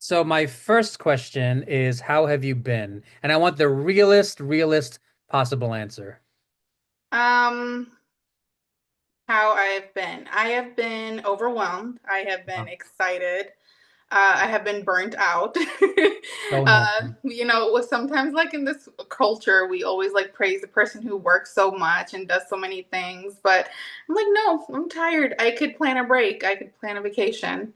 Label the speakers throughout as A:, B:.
A: So my first question is, how have you been? And I want the realest possible answer.
B: Um, how I've been. I have been overwhelmed. I have been
A: Oh,
B: excited. I have been burnt out.
A: so normal.
B: With sometimes like in this culture, we always like praise the person who works so much and does so many things. But I'm like, no, I'm tired. I could plan a break. I could plan a vacation.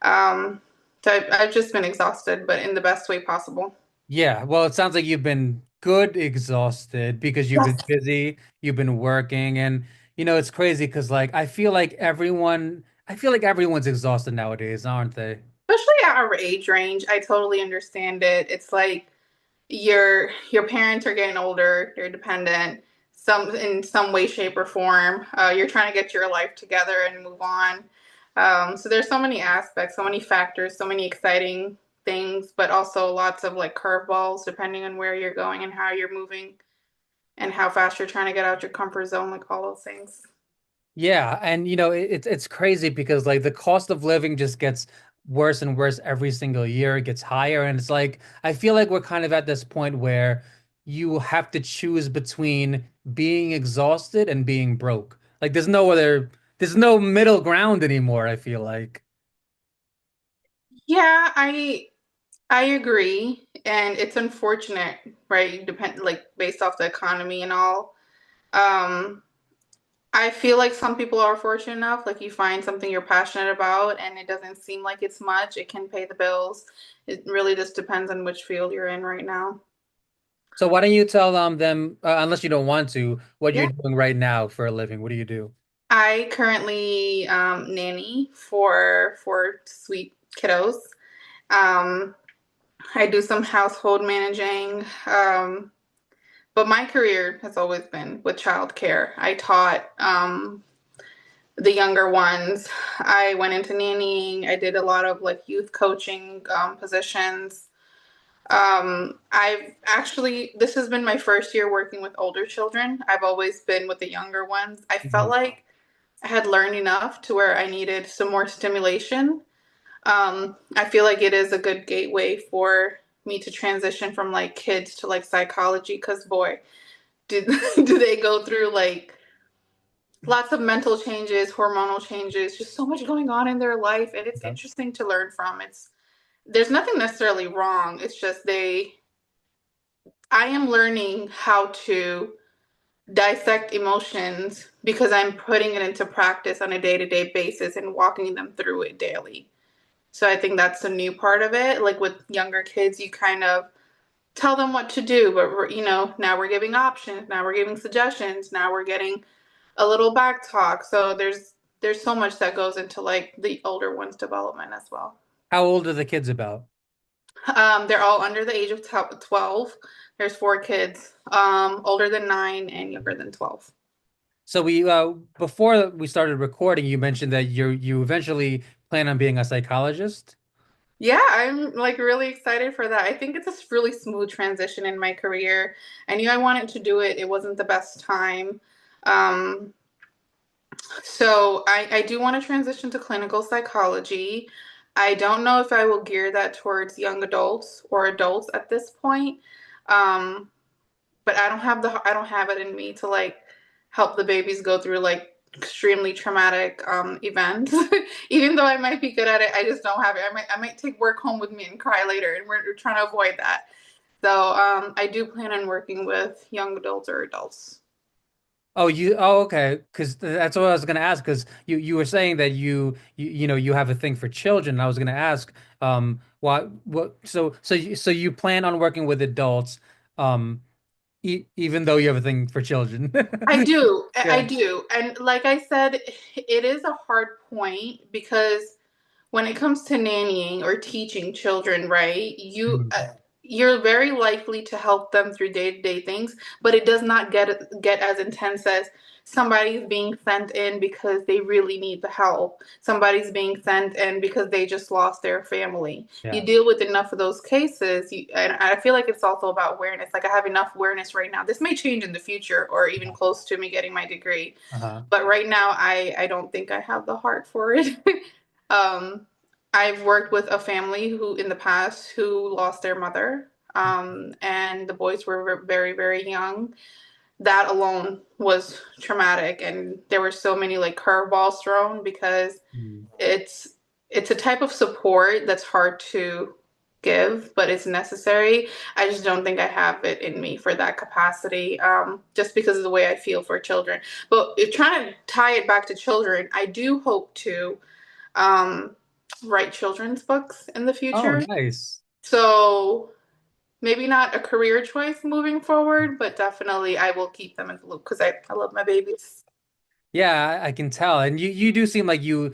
B: Um, so I've just been exhausted, but in the best way possible.
A: Yeah, well, it sounds like you've been good exhausted because you've been
B: Yes.
A: busy, you've been working, and it's crazy because like I feel like everyone's exhausted nowadays, aren't they?
B: Especially at our age range, I totally understand it. It's like your parents are getting older, they're dependent, some in some way, shape, or form. You're trying to get your life together and move on. So there's so many aspects, so many factors, so many exciting things, but also lots of like curveballs depending on where you're going and how you're moving and how fast you're trying to get out your comfort zone, like all those things.
A: Yeah, and it's crazy because like the cost of living just gets worse and worse every single year. It gets higher, and it's like I feel like we're kind of at this point where you have to choose between being exhausted and being broke. Like there's no middle ground anymore, I feel like.
B: Yeah, I agree, and it's unfortunate, right? You depend like based off the economy and all. Um, I feel like some people are fortunate enough, like you find something you're passionate about and it doesn't seem like it's much. It can pay the bills. It really just depends on which field you're in right now.
A: So why don't you tell them, unless you don't want to, what you're
B: Yeah.
A: doing right now for a living? What do you do?
B: I currently nanny for sweet kiddos. Um, I do some household managing. But my career has always been with childcare. I taught the younger ones. I went into nannying. I did a lot of like youth coaching positions. I've actually, this has been my first year working with older children. I've always been with the younger ones. I felt
A: Mhm.
B: like I had learned enough to where I needed some more stimulation. I feel like it is a good gateway for me to transition from like kids to like psychology because boy, do, do they go through like lots of mental changes, hormonal changes, just so much going on in their life, and it's
A: Okay.
B: interesting to learn from. It's there's nothing necessarily wrong. It's just they I am learning how to dissect emotions because I'm putting it into practice on a day-to-day basis and walking them through it daily. So I think that's the new part of it. Like with younger kids, you kind of tell them what to do, but now we're giving options, now we're giving suggestions, now we're getting a little back talk. So there's so much that goes into like the older one's development as well.
A: How old are the kids about?
B: They're all under the age of 12. There's four kids, older than 9 and younger than 12.
A: So we before we started recording, you mentioned that you eventually plan on being a psychologist.
B: Yeah, I'm like really excited for that. I think it's a really smooth transition in my career. I knew I wanted to do it. It wasn't the best time. Um, So I do want to transition to clinical psychology. I don't know if I will gear that towards young adults or adults at this point. Um, but I don't have it in me to like help the babies go through like extremely traumatic events. Even though I might be good at it, I just don't have it. I might take work home with me and cry later, and we're trying to avoid that. So I do plan on working with young adults or adults.
A: Oh, okay, because that's what I was gonna ask. Because you were saying that you have a thing for children. And I was gonna ask, what so you plan on working with adults, even though you have a thing for children.
B: I do. I
A: Yeah.
B: do. And like I said, it is a hard point because when it comes to nannying or teaching children, right?
A: Mhm.
B: You're very likely to help them through day-to-day things, but it does not get as intense as somebody's being sent in because they really need the help. Somebody's being sent in because they just lost their family. You
A: Yeah.
B: deal with enough of those cases, and I feel like it's also about awareness. Like I have enough awareness right now. This may change in the future or even close to me getting my degree,
A: Uh-huh.
B: but right now I don't think I have the heart for it. um I've worked with a family who in the past who lost their mother, and the boys were very, very young. That alone was traumatic, and there were so many like curveballs thrown because
A: Mm.
B: it's it's a type of support that's hard to give, but it's necessary. I just don't think I have it in me for that capacity, just because of the way I feel for children. But trying to tie it back to children, I do hope to um, write children's books in the
A: Oh,
B: future.
A: nice.
B: So maybe not a career choice moving forward, but definitely I will keep them in the loop because I love my babies.
A: Yeah, I can tell. And you do seem like you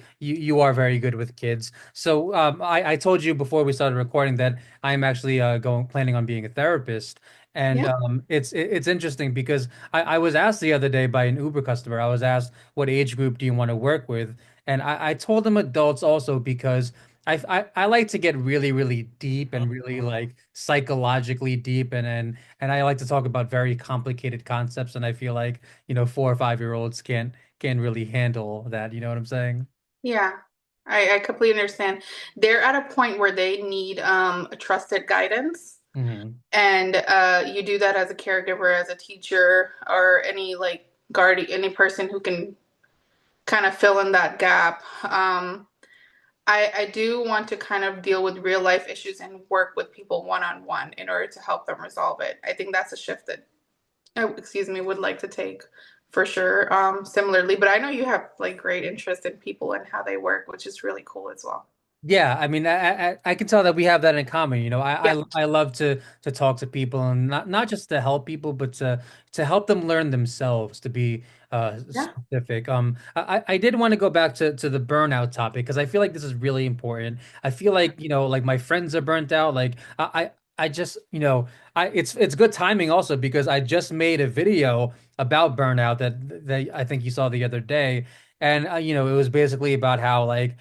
A: are very good with kids. So I told you before we started recording that I'm actually going planning on being a therapist. And
B: Yeah.
A: it's interesting because I was asked the other day by an Uber customer, I was asked what age group do you want to work with? And I told them adults also because I like to get really, really deep and really like psychologically deep and I like to talk about very complicated concepts. And I feel like, 4 or 5 year olds can't really handle that. You know what I'm saying?
B: Yeah, I completely understand. They're at a point where they need a trusted guidance.
A: Hmm.
B: And you do that as a caregiver, as a teacher, or any like guardian, any person who can kind of fill in that gap. I do want to kind of deal with real life issues and work with people one on one in order to help them resolve it. I think that's a shift that, oh, excuse me, would like to take for sure. Similarly, but I know you have like great interest in people and how they work, which is really cool as well.
A: Yeah, I mean, I can tell that we have that in common.
B: Yeah.
A: I love to talk to people and not just to help people, but to help them learn themselves. To be
B: Yeah.
A: specific, I did want to go back to the burnout topic because I feel like this is really important. I feel like like my friends are burnt out. Like I just I it's good timing also because I just made a video about burnout that I think you saw the other day, and it was basically about how like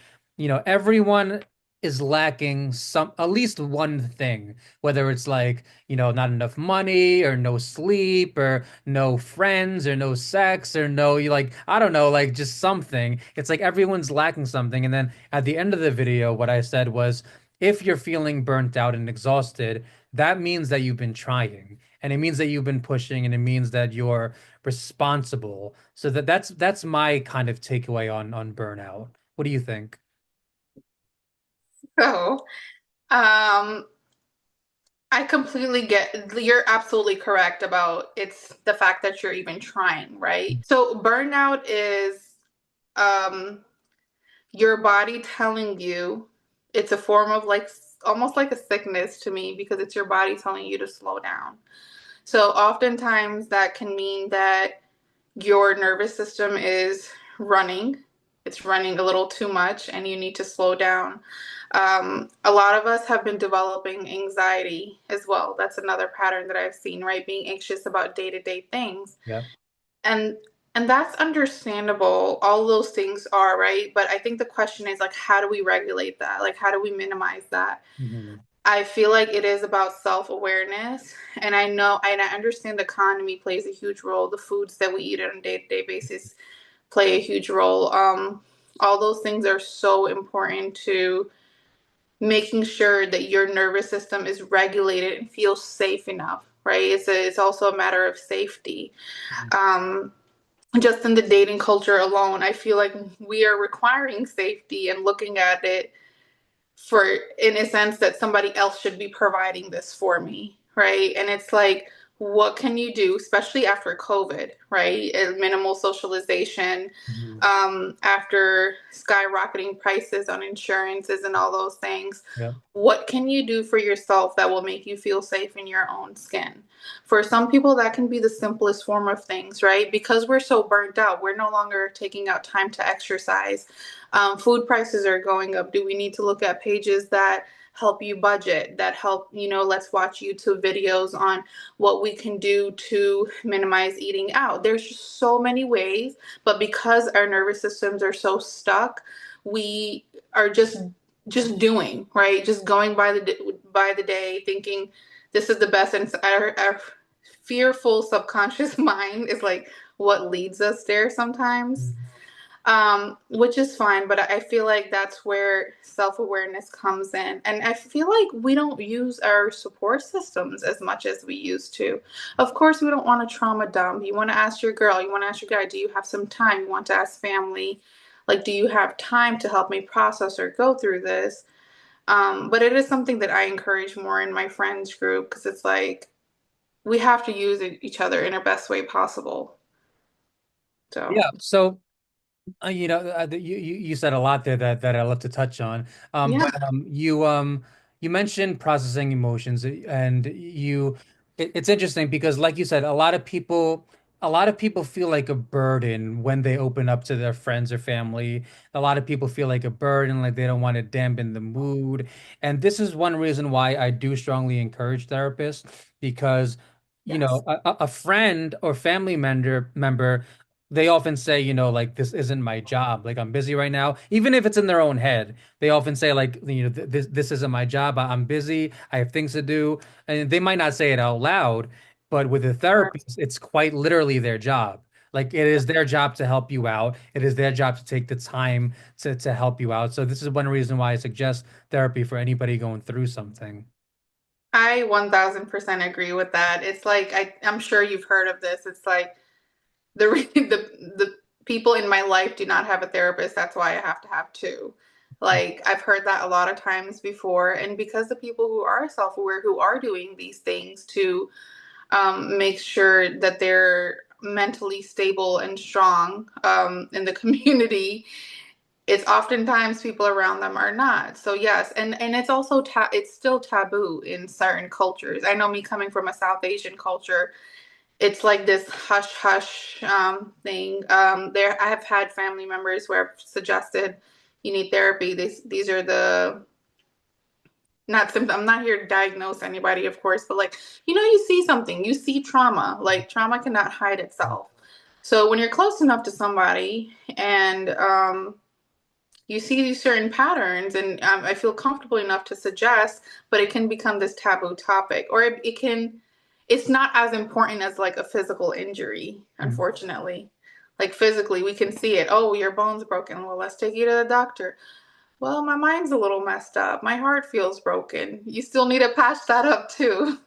A: everyone is lacking at least one thing, whether it's like, not enough money or no sleep or no friends or no sex or no, like, I don't know, like just something. It's like everyone's lacking something. And then at the end of the video, what I said was, if you're feeling burnt out and exhausted, that means that you've been trying. And it means that you've been pushing and it means that you're responsible. So that's my kind of takeaway on burnout. What do you think?
B: So, um, I completely get, you're absolutely correct about it's the fact that you're even trying, right? So burnout is um your body telling you, it's a form of like almost like a sickness to me because it's your body telling you to slow down. So oftentimes that can mean that your nervous system is running. It's running a little too much and you need to slow down. A lot of us have been developing anxiety as well. That's another pattern that I've seen, right? Being anxious about day-to-day things.
A: Yeah.
B: And and that's understandable. All those things are, right? But I think the question is like how do we regulate that? Like how do we minimize that?
A: Hmm.
B: I feel like it is about self-awareness. And I know and I understand the economy plays a huge role. The foods that we eat on a day-to-day basis play a huge role. All those things are so important to making sure that your nervous system is regulated and feels safe enough, right? It's also a matter of safety. Um, just in the dating culture alone, I feel like we are requiring safety and looking at it for, in a sense, that somebody else should be providing this for me, right? And it's like, what can you do, especially after COVID, right? And minimal socialization,
A: Hmm.
B: after skyrocketing prices on insurances and all those things.
A: Yeah.
B: What can you do for yourself that will make you feel safe in your own skin? For some people, that can be the simplest form of things, right? Because we're so burnt out, we're no longer taking out time to exercise. Food prices are going up. Do we need to look at pages that help you budget, that help, let's watch YouTube videos on what we can do to minimize eating out? There's just so many ways, but because our nervous systems are so stuck, we are just doing, right? Just going by the day, thinking this is the best, and our fearful subconscious mind is like what leads us there sometimes. Which is fine, but I feel like that's where self-awareness comes in. And I feel like we don't use our support systems as much as we used to. Of course, we don't want to trauma dump. You want to ask your girl, you want to ask your guy, do you have some time? You want to ask family, like, do you have time to help me process or go through this? But it is something that I encourage more in my friends group because it's like we have to use each other in the best way possible. So,
A: Yeah. So you said a lot there that I love to touch on.
B: yeah.
A: But you mentioned processing emotions, and it's interesting because, like you said, a lot of people feel like a burden when they open up to their friends or family. A lot of people feel like a burden, like they don't want to dampen the mood. And this is one reason why I do strongly encourage therapists because,
B: Yes.
A: a friend or family member they often say, like this isn't my job. Like I'm busy right now. Even if it's in their own head, they often say like, this isn't my job. I'm busy. I have things to do. And they might not say it out loud, but with a therapist, it's quite literally their job. Like it is their job to help you out. It is their job to take the time to help you out. So this is one reason why I suggest therapy for anybody going through something.
B: I 1000% agree with that. It's like I'm sure you've heard of this. It's like the people in my life do not have a therapist. That's why I have to have two. Like I've heard that a lot of times before, and because the people who are self-aware, who are doing these things to make sure that they're mentally stable and strong in the community, it's oftentimes people around them are not. So yes, and it's also it's still taboo in certain cultures. I know me coming from a South Asian culture, it's like this hush hush thing. There, I have had family members where I've suggested you need therapy. These are the not symptoms. I'm not here to diagnose anybody, of course, but like you see something, you see trauma. Like trauma cannot hide itself. So when you're close enough to somebody and you see these certain patterns and I feel comfortable enough to suggest, but it can become this taboo topic or it can it's not as important as like a physical injury,
A: Mhm.
B: unfortunately. Like physically we can see it. Oh, your bone's broken. Well, let's take you to the doctor. Well, my mind's a little messed up. My heart feels broken. You still need to patch that up too.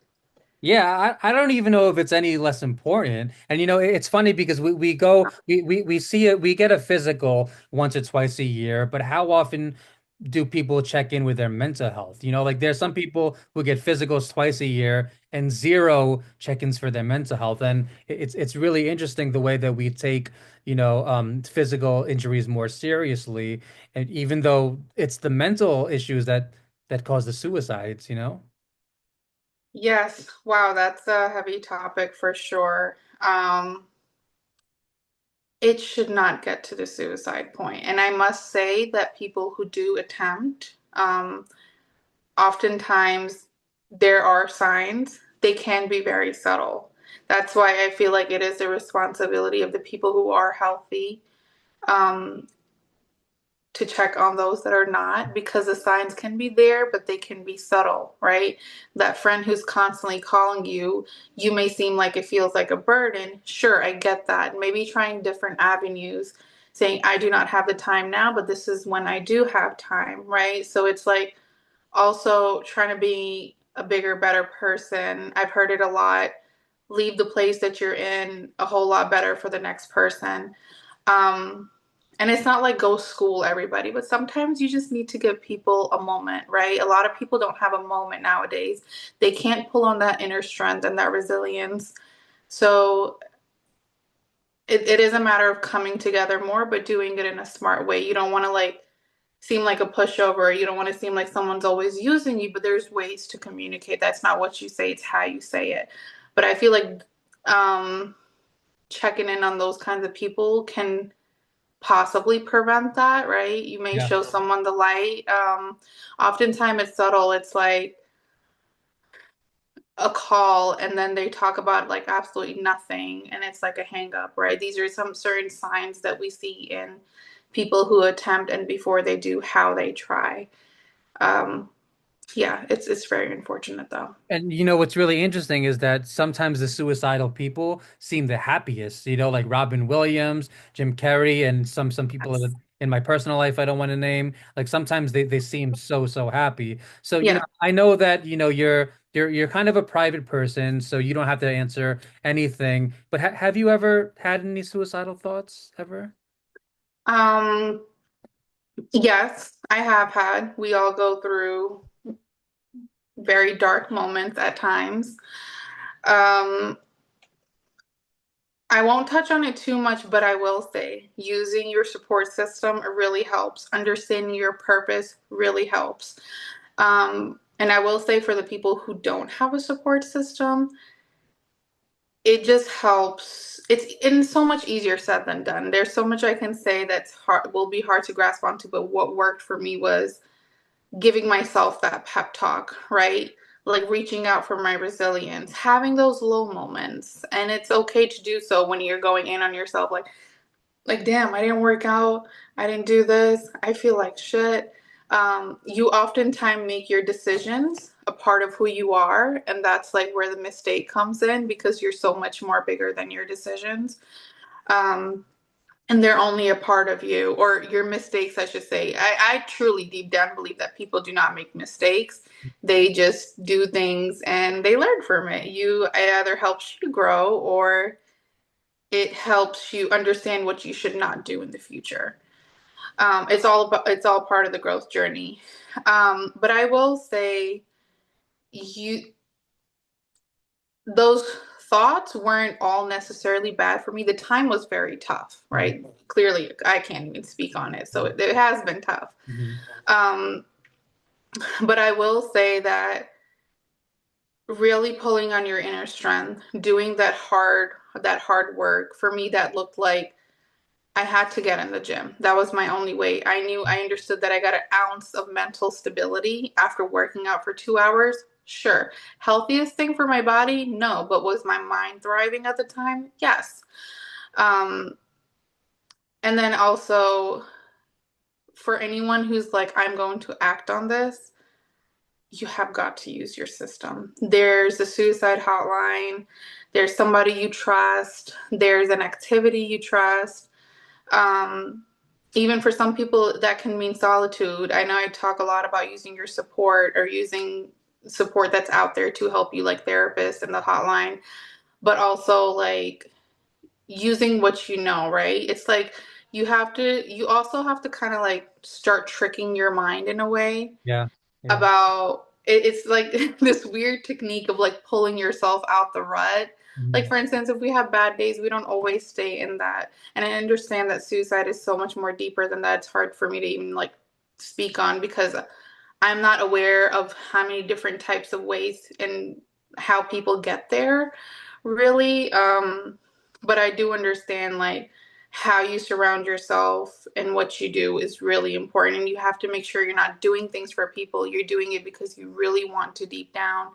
A: Yeah, I don't even know if it's any less important. And it's funny because we see it, we get a physical once or twice a year, but how often do people check in with their mental health? Like there's some people who get physicals twice a year and zero check-ins for their mental health. And it's really interesting the way that we take, physical injuries more seriously. And even though it's the mental issues that cause the suicides.
B: Yes. Wow, that's a heavy topic for sure. It should not get to the suicide point. And I must say that people who do attempt, oftentimes there are signs. They can be very subtle. That's why I feel like it is the responsibility of the people who are healthy, um, to check on those that are not because the signs can be there, but they can be subtle, right? That friend who's constantly calling you, you may seem like it feels like a burden. Sure, I get that. Maybe trying different avenues, saying, I do not have the time now, but this is when I do have time, right? So it's like also trying to be a bigger, better person. I've heard it a lot. Leave the place that you're in a whole lot better for the next person. Um, and it's not like go school everybody, but sometimes you just need to give people a moment, right? A lot of people don't have a moment nowadays. They can't pull on that inner strength and that resilience. So it is a matter of coming together more, but doing it in a smart way. You don't want to like seem like a pushover. You don't want to seem like someone's always using you, but there's ways to communicate. That's not what you say, it's how you say it. But I feel like um, checking in on those kinds of people can possibly prevent that, right? You may
A: Yeah.
B: show someone the light. Oftentimes it's subtle. It's like a call and then they talk about like absolutely nothing and it's like a hang up, right? These are some certain signs that we see in people who attempt and before they do, how they try. Um, Yeah, it's very unfortunate though.
A: And you know what's really interesting is that sometimes the suicidal people seem the happiest. You know, like Robin Williams, Jim Carrey, and some people
B: Yes.
A: in my personal life I don't want to name. Like sometimes they seem so happy. So you know,
B: Yeah.
A: I know that you know you're kind of a private person, so you don't have to answer anything. But ha have you ever had any suicidal thoughts ever?
B: Um, yes, I have had. We all go through very dark moments at times. Um, I won't touch on it too much, but I will say using your support system really helps. Understanding your purpose really helps. And I will say for the people who don't have a support system, it just helps. It's so much easier said than done. There's so much I can say that's hard, will be hard to grasp onto, but what worked for me was giving myself that pep talk, right? Like reaching out for my resilience, having those low moments. And it's okay to do so when you're going in on yourself, like damn, I didn't work out, I didn't do this, I feel like shit. You oftentimes make your decisions a part of who you are, and that's like where the mistake comes in because you're so much more bigger than your decisions. um, and they're only a part of you, or your mistakes I should say. I truly deep down believe that people do not make mistakes, they just do things and they learn from it. It either helps you grow or it helps you understand what you should not do in the future. It's all part of the growth journey. But I will say you those thoughts weren't all necessarily bad for me. The time was very tough,
A: Mhm.
B: right? Clearly, I can't even speak on it, so it has been tough.
A: Mhm.
B: Um, but I will say that really pulling on your inner strength, doing that hard work for me, that looked like I had to get in the gym. That was my only way. I understood that I got an ounce of mental stability after working out for 2 hours. Sure. Healthiest thing for my body? No. But was my mind thriving at the time? Yes. Um, and then also for anyone who's like, I'm going to act on this, you have got to use your system. There's a suicide hotline, there's somebody you trust, there's an activity you trust. Um, Even for some people, that can mean solitude. I know I talk a lot about using your support or using support that's out there to help you, like therapists and the hotline, but also like using what you know, right? It's like you also have to kind of like start tricking your mind in a way
A: Yeah. Yeah.
B: about it's like this weird technique of like pulling yourself out the rut. Like
A: Mhm.
B: for instance, if we have bad days, we don't always stay in that. And I understand that suicide is so much more deeper than that. It's hard for me to even like speak on because I'm not aware of how many different types of ways and how people get there, really. But I do understand like how you surround yourself and what you do is really important. And you have to make sure you're not doing things for people. You're doing it because you really want to deep down.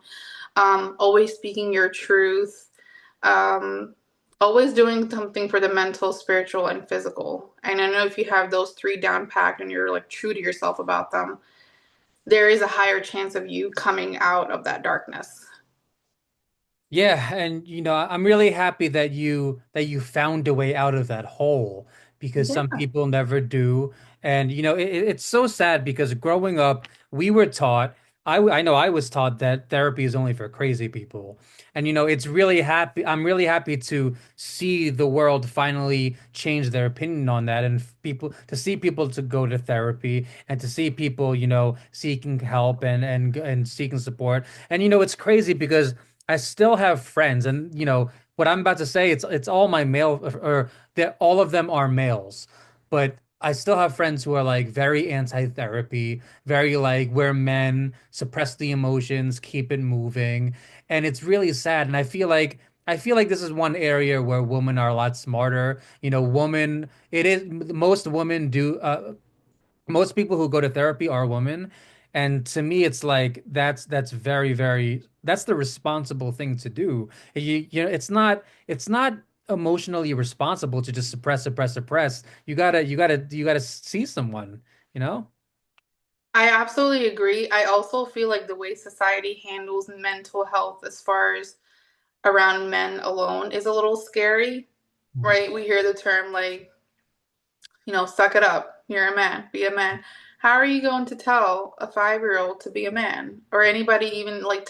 B: Always speaking your truth. Um, Always doing something for the mental, spiritual, and physical. And I know if you have those three down packed and you're like true to yourself about them, there is a higher chance of you coming out of that darkness.
A: Yeah, and you know, I'm really happy that you found a way out of that hole because some
B: Yeah.
A: people never do. And you know, it's so sad because growing up, we were taught, I know I was taught that therapy is only for crazy people. And you know, I'm really happy to see the world finally change their opinion on that and people to see people to go to therapy and to see people, you know, seeking help and seeking support. And you know, it's crazy because I still have friends, and you know what I'm about to say. It's all my male, or that all of them are males, but I still have friends who are like very anti-therapy, very like we're men, suppress the emotions, keep it moving, and it's really sad. And I feel like this is one area where women are a lot smarter. You know, women, it is most women do. Most people who go to therapy are women. And to me, it's like that's very that's the responsible thing to do. You know, it's not emotionally responsible to just suppress. You gotta see someone, you know?
B: I absolutely agree. I also feel like the way society handles mental health as far as around men alone is a little scary, right? We hear the term like, suck it up. You're a man, be a man. How are you going to tell a 5-year-old to be a man or anybody even like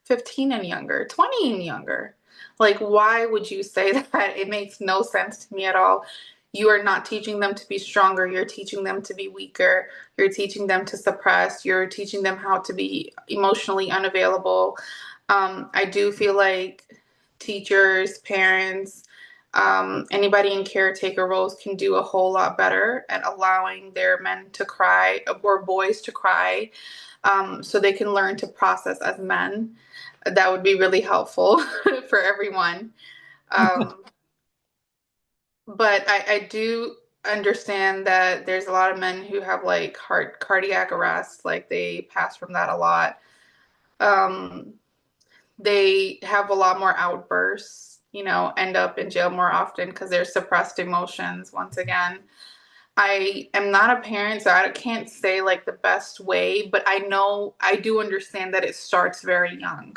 B: 15 and younger, 20 and younger? Like, why would you say that? It makes no sense to me at all. You are not teaching them to be stronger. You're teaching them to be weaker. You're teaching them to suppress. You're teaching them how to be emotionally unavailable. I do feel like teachers, parents, anybody in caretaker roles can do a whole lot better at allowing their men to cry or boys to cry, so they can learn to process as men. That would be really helpful for everyone. Um, but I do understand that there's a lot of men who have like heart cardiac arrest, like they pass from that a lot. Um, they have a lot more outbursts, end up in jail more often because they're suppressed emotions once again. I am not a parent, so I can't say like the best way, but I know I do understand that it starts very young,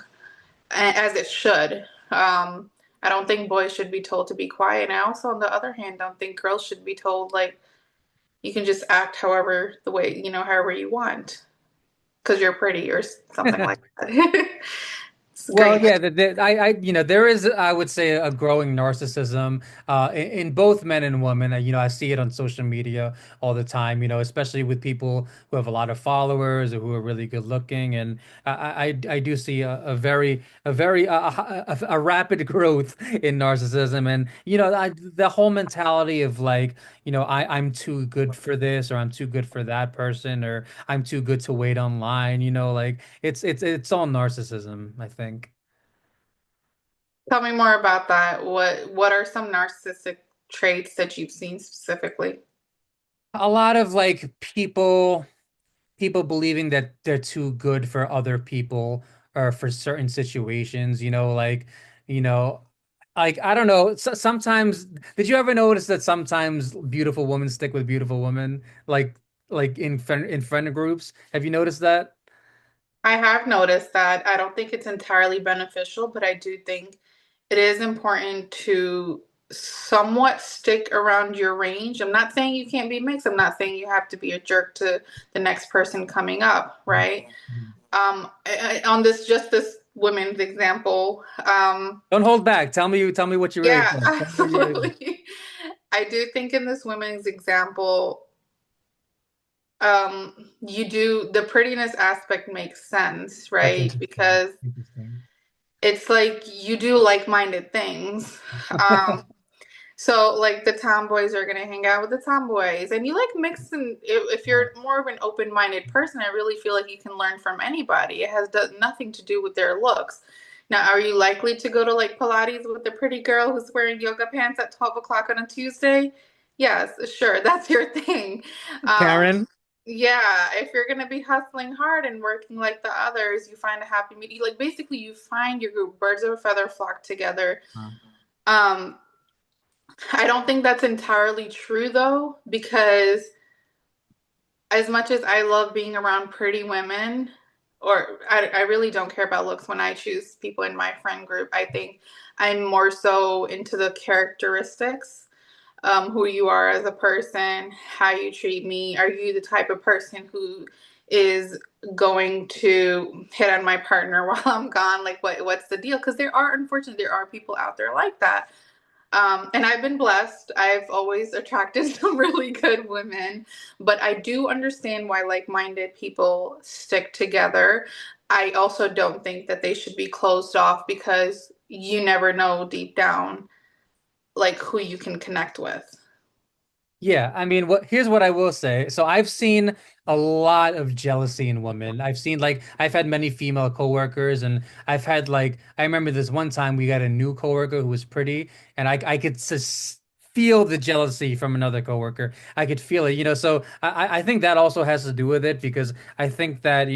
B: as it should. I don't think boys should be told to be quiet. And I also, on the other hand, don't think girls should be told like you can just act however the way, however you want because you're pretty or something like that. It's
A: Well,
B: great.
A: yeah, there is, I would say, a growing narcissism in both men and women. I see it on social media all the time. Especially with people who have a lot of followers or who are really good looking, and I do see a rapid growth in narcissism, and the whole mentality of like, I'm too good for this, or I'm too good for that person, or I'm too good to wait online. Like it's all narcissism, I think.
B: Tell me more about that. What are some narcissistic traits that you've seen specifically?
A: A lot of like people believing that they're too good for other people or for certain situations, you know, like I don't know. Sometimes, did you ever notice that sometimes beautiful women stick with beautiful women, like in friend groups? Have you noticed that?
B: I have noticed that. I don't think it's entirely beneficial, but I do think it is important to somewhat stick around your range. I'm not saying you can't be mixed. I'm not saying you have to be a jerk to the next person coming up, right?
A: Mhm.
B: On this women's example,
A: Don't hold back. Tell me what you really
B: yeah,
A: think. Tell me what you really think.
B: absolutely. I do think in this women's example, you do the prettiness aspect makes sense,
A: That's
B: right?
A: interesting.
B: Because
A: Interesting.
B: it's like you do like-minded things. Um, so like the tomboys are gonna hang out with the tomboys, and you like mix and if you're more of an open-minded person, I really feel like you can learn from anybody. It has nothing to do with their looks. Now, are you likely to go to like Pilates with the pretty girl who's wearing yoga pants at 12 o'clock on a Tuesday? Yes, sure, that's your thing. Um,
A: Karen?
B: yeah, if you're gonna be hustling hard and working like the others, you find a happy medium. Like basically, you find your group. Birds of a feather flock together. Um, I don't think that's entirely true though, because as much as I love being around pretty women, or I really don't care about looks when I choose people in my friend group. I think I'm more so into the characteristics, who you are as a person, how you treat me. Are you the type of person who is going to hit on my partner while I'm gone? Like, what's the deal? Because unfortunately, there are people out there like that. And I've been blessed. I've always attracted some really good women, but I do understand why like-minded people stick together. I also don't think that they should be closed off because you never know deep down like who you can connect with.
A: Yeah, I mean, here's what I will say. So I've seen a lot of jealousy in women. I've had many female coworkers, and I've had like I remember this one time we got a new coworker who was pretty, and I could just feel the jealousy from another coworker. I could feel it, so I think that also has to do with it because I think that,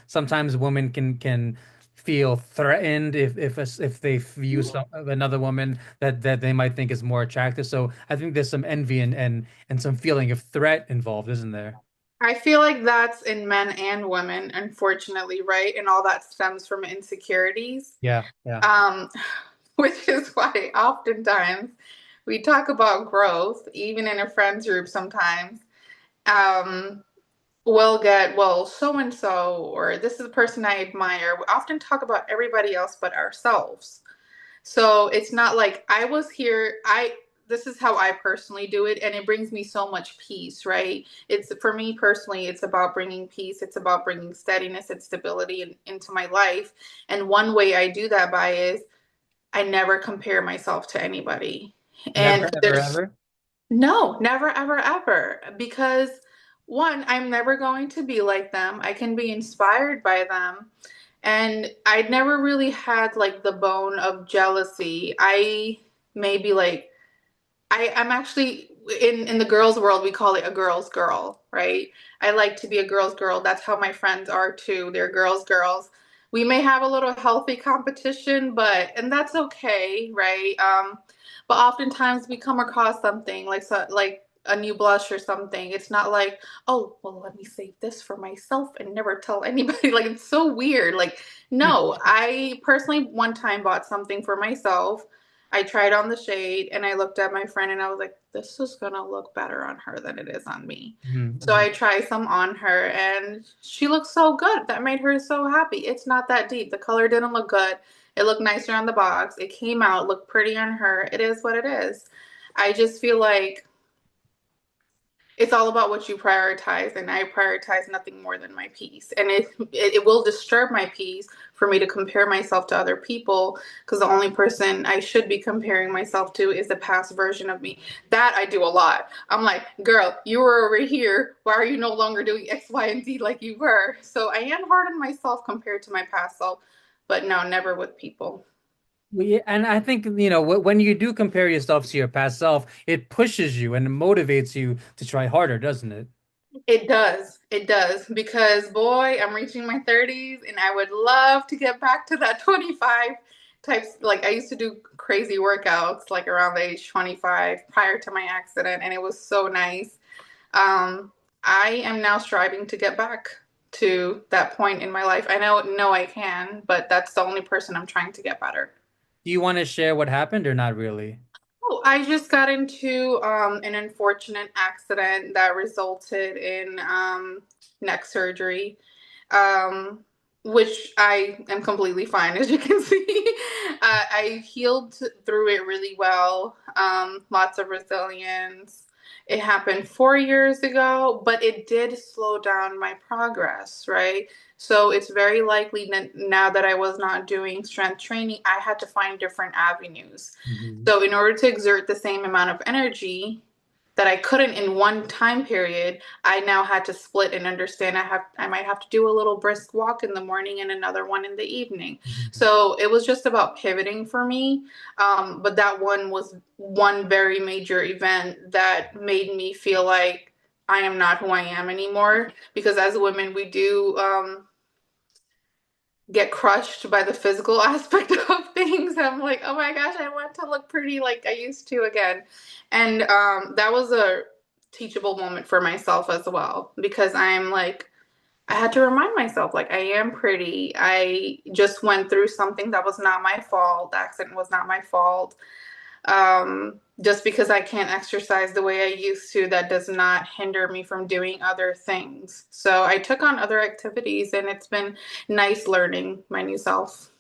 A: sometimes women can feel threatened if they view another woman that they might think is more attractive. So I think there's some envy and some feeling of threat involved, isn't there?
B: I feel like that's in men and women, unfortunately, right? And all that stems from insecurities.
A: Yeah, yeah.
B: Um, which is why oftentimes we talk about growth, even in a friends group sometimes. Um, we'll get, well, so and so, or this is the person I admire. We often talk about everybody else but ourselves. So it's not like I was here, this is how I personally do it, and it brings me so much peace, right? It's for me personally, it's about bringing peace, it's about bringing steadiness and stability into my life. And one way I do that by is I never compare myself to anybody.
A: Never,
B: And
A: ever,
B: there's
A: ever.
B: no, never, ever, ever. Because one, I'm never going to be like them. I can be inspired by them. And I'd never really had like the bone of jealousy. I maybe like I'm actually in the girls' world, we call it a girl's girl, right? I like to be a girl's girl. That's how my friends are too. They're girls. We may have a little healthy competition, but and that's okay, right? But oftentimes we come across something like like a new blush or something. It's not like, oh, well, let me save this for myself and never tell anybody. Like it's so weird. Like, no, I personally one time bought something for myself. I tried on the shade and I looked at my friend and I was like, this is gonna look better on her than it is on me. So
A: Mm-hmm.
B: I tried some on her and she looked so good. That made her so happy. It's not that deep. The color didn't look good. It looked nicer on the box. It came out, looked pretty on her. It is what it is. I just feel like it's all about what you prioritize, and I prioritize nothing more than my peace. And it will disturb my peace for me to compare myself to other people, because the only person I should be comparing myself to is the past version of me. That I do a lot. I'm like, girl, you were over here, why are you no longer doing X, Y, and Z like you were? So I am hard on myself compared to my past self, but no, never with people.
A: Well, yeah, and I think, when you do compare yourself to your past self, it pushes you and it motivates you to try harder, doesn't it?
B: It does. It does. Because, boy, I'm reaching my 30s and I would love to get back to that 25 types. Like, I used to do crazy workouts like around the age 25 prior to my accident, and it was so nice. Um, I am now striving to get back to that point in my life. I know I can, but that's the only person I'm trying to get better.
A: Do you want to share what happened or not really?
B: Oh, I just got into an unfortunate accident that resulted in neck surgery, um, which I am completely fine, as you can see. I healed through it really well, lots of resilience. It happened 4 years ago, but it did slow down my progress, right? So it's very likely that now that I was not doing strength training, I had to find different avenues.
A: Mhm.
B: So in order to exert the same amount of energy that I couldn't in one time period, I now had to split and understand I might have to do a little brisk walk in the morning and another one in the evening.
A: Mhm.
B: So it was just about pivoting for me. But that one was one very major event that made me feel like I am not who I am anymore. Because as women, we do get crushed by the physical aspect of things. I'm like, oh my gosh, I want to look pretty like I used to again. And that was a teachable moment for myself as well, because I'm like, I had to remind myself, like, I am pretty. I just went through something that was not my fault. The accident was not my fault. Just because I can't exercise the way I used to, that does not hinder me from doing other things. So I took on other activities, and it's been nice learning my new self.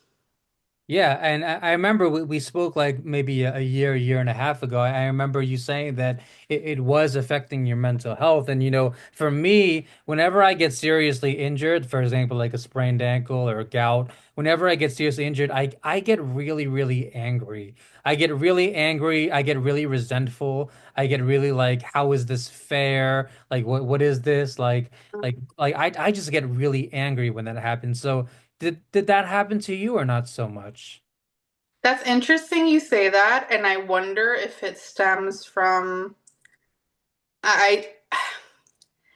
A: Yeah, and I remember we spoke like maybe a year and a half ago. I remember you saying that it was affecting your mental health. And for me, whenever I get seriously injured, for example, like a sprained ankle or a gout, whenever I get seriously injured, I get really, really angry. I get really angry. I get really resentful. I get really like, how is this fair? Like, what is this? I just get really angry when that happens. So. Did that happen to you or not so much?
B: That's interesting you say that, and I wonder if it stems from I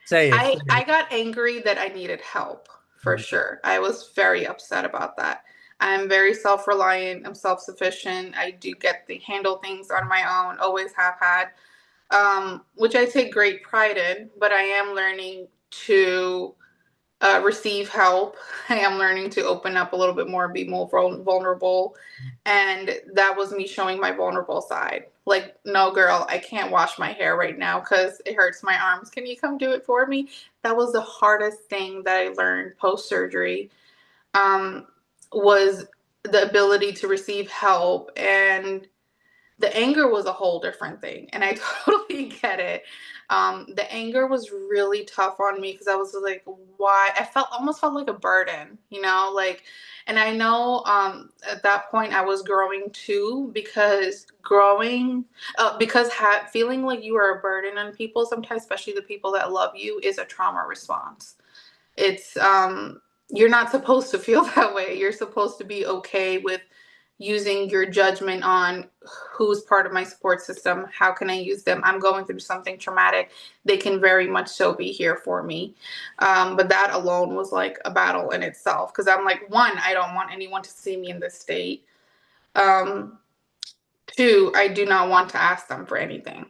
A: Say it. Say
B: I
A: it.
B: got angry that I needed help for
A: Mm.
B: sure. I was very upset about that. I'm very self-reliant, I'm self-sufficient. I do get to handle things on my own, always have had, which I take great pride in, but I am learning to receive help. I am learning to open up a little bit more, be more vulnerable. And that was me showing my vulnerable side. Like, no, girl, I can't wash my hair right now because it hurts my arms. Can you come do it for me? That was the hardest thing that I learned post surgery. Um, was the ability to receive help, and the anger was a whole different thing, and I totally get it. The anger was really tough on me because I was like, why? I felt almost felt like a burden, like, and I know at that point I was growing too, because feeling like you are a burden on people sometimes, especially the people that love you, is a trauma response. It's you're not supposed to feel that way. You're supposed to be okay with using your judgment on who's part of my support system. How can I use them? I'm going through something traumatic. They can very much so be here for me. But that alone was like a battle in itself, because I'm like, one, I don't want anyone to see me in this state. Um, Two, I do not want to ask them for anything.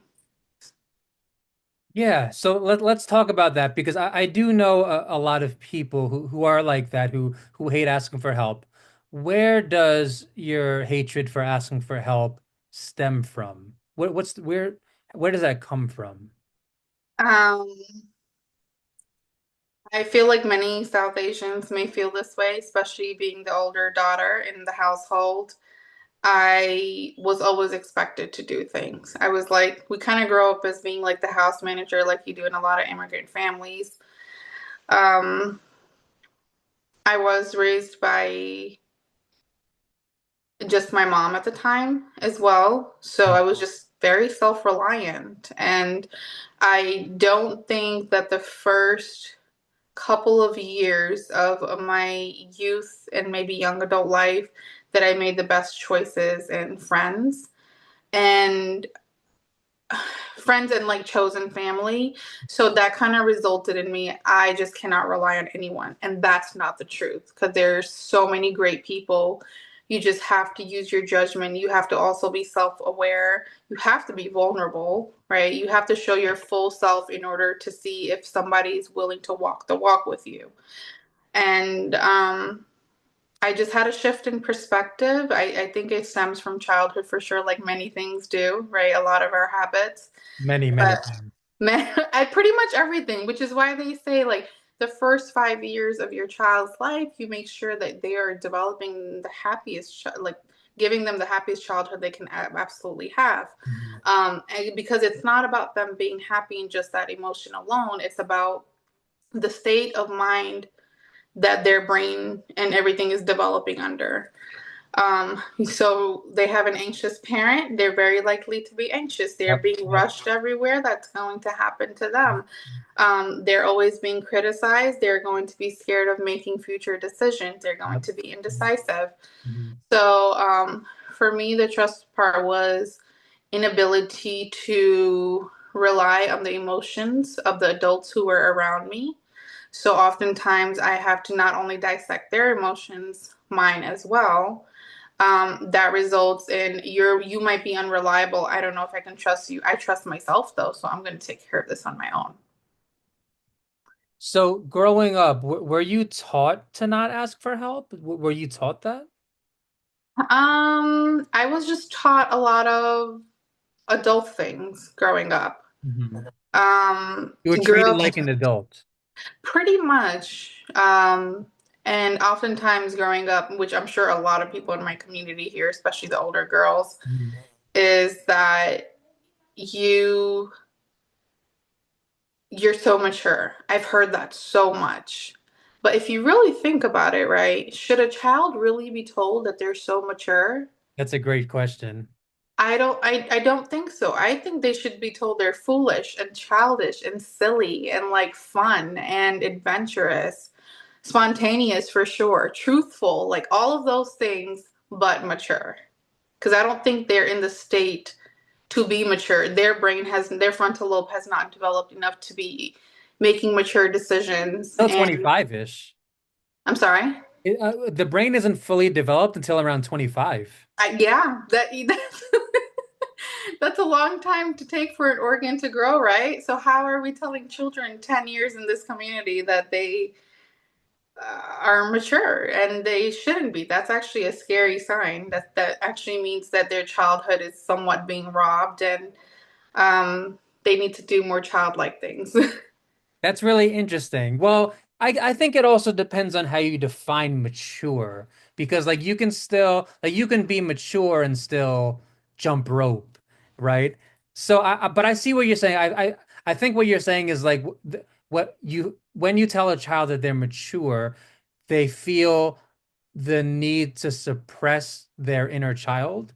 A: Yeah, so let's talk about that because I do know a lot of people who are like that, who hate asking for help. Where does your hatred for asking for help stem from? Where does that come from?
B: Um, I feel like many South Asians may feel this way, especially being the older daughter in the household. I was always expected to do things. I was like, we kind of grow up as being like the house manager, like you do in a lot of immigrant families. Um, I was raised by just my mom at the time as well. So I was just very self-reliant. And I don't think that the first couple of years of my youth and maybe young adult life that I made the best choices in and friends and like chosen family. So that kind of resulted in me, I just cannot rely on anyone. And that's not the truth, because there's so many great people. You just have to use your judgment. You have to also be self aware. You have to be vulnerable, right? You have to show your full self in order to see if somebody's willing to walk the walk with you. And I just had a shift in perspective. I think it stems from childhood for sure, like many things do, right? A lot of our habits.
A: Many, many
B: But
A: times.
B: man, I pretty much everything, which is why they say like the first 5 years of your child's life, you make sure that they are developing the happiest, like giving them the happiest childhood they can absolutely have.
A: Mhm.
B: And because it's not about them being happy in just that emotion alone, it's about the state of mind that their brain and everything is developing under. So they have an anxious parent, they're very likely to be anxious. They're
A: Yep,
B: being
A: yep.
B: rushed everywhere. That's going to happen to them. They're always being criticized. They're going to be scared of making future decisions. They're going
A: Yep.
B: to be indecisive.
A: Mhm.
B: So for me, the trust part was inability to rely on the emotions of the adults who were around me. So oftentimes I have to not only dissect their emotions, mine as well. That results in you might be unreliable. I don't know if I can trust you. I trust myself though, so I'm going to take care of this on my own.
A: So growing up, were you taught to not ask for help? Were you taught that?
B: I was just taught a lot of adult things growing up.
A: Mhm.
B: Um,
A: You were
B: grew
A: treated
B: up
A: like an adult.
B: pretty much. And oftentimes growing up, which I'm sure a lot of people in my community here, especially the older girls,
A: Mhm.
B: is that you you're so mature. I've heard that so much. But if you really think about it, right, should a child really be told that they're so mature?
A: That's a great question.
B: I don't think so. I think they should be told they're foolish and childish and silly and like fun and adventurous, spontaneous for sure, truthful, like all of those things, but mature. Because I don't think they're in the state to be mature. Their frontal lobe has not developed enough to be making mature decisions.
A: Till
B: And
A: 25-ish.
B: I'm sorry.
A: The brain isn't fully developed until around 25.
B: Yeah, that That's a long time to take for an organ to grow, right? So how are we telling children 10 years in this community that they are mature and they shouldn't be? That's actually a scary sign. That actually means that their childhood is somewhat being robbed, and they need to do more childlike things.
A: That's really interesting. Well, I think it also depends on how you define mature because like you can still like you can be mature and still jump rope, right? So but I see what you're saying. I think what you're saying is like what you when you tell a child that they're mature, they feel the need to suppress their inner child.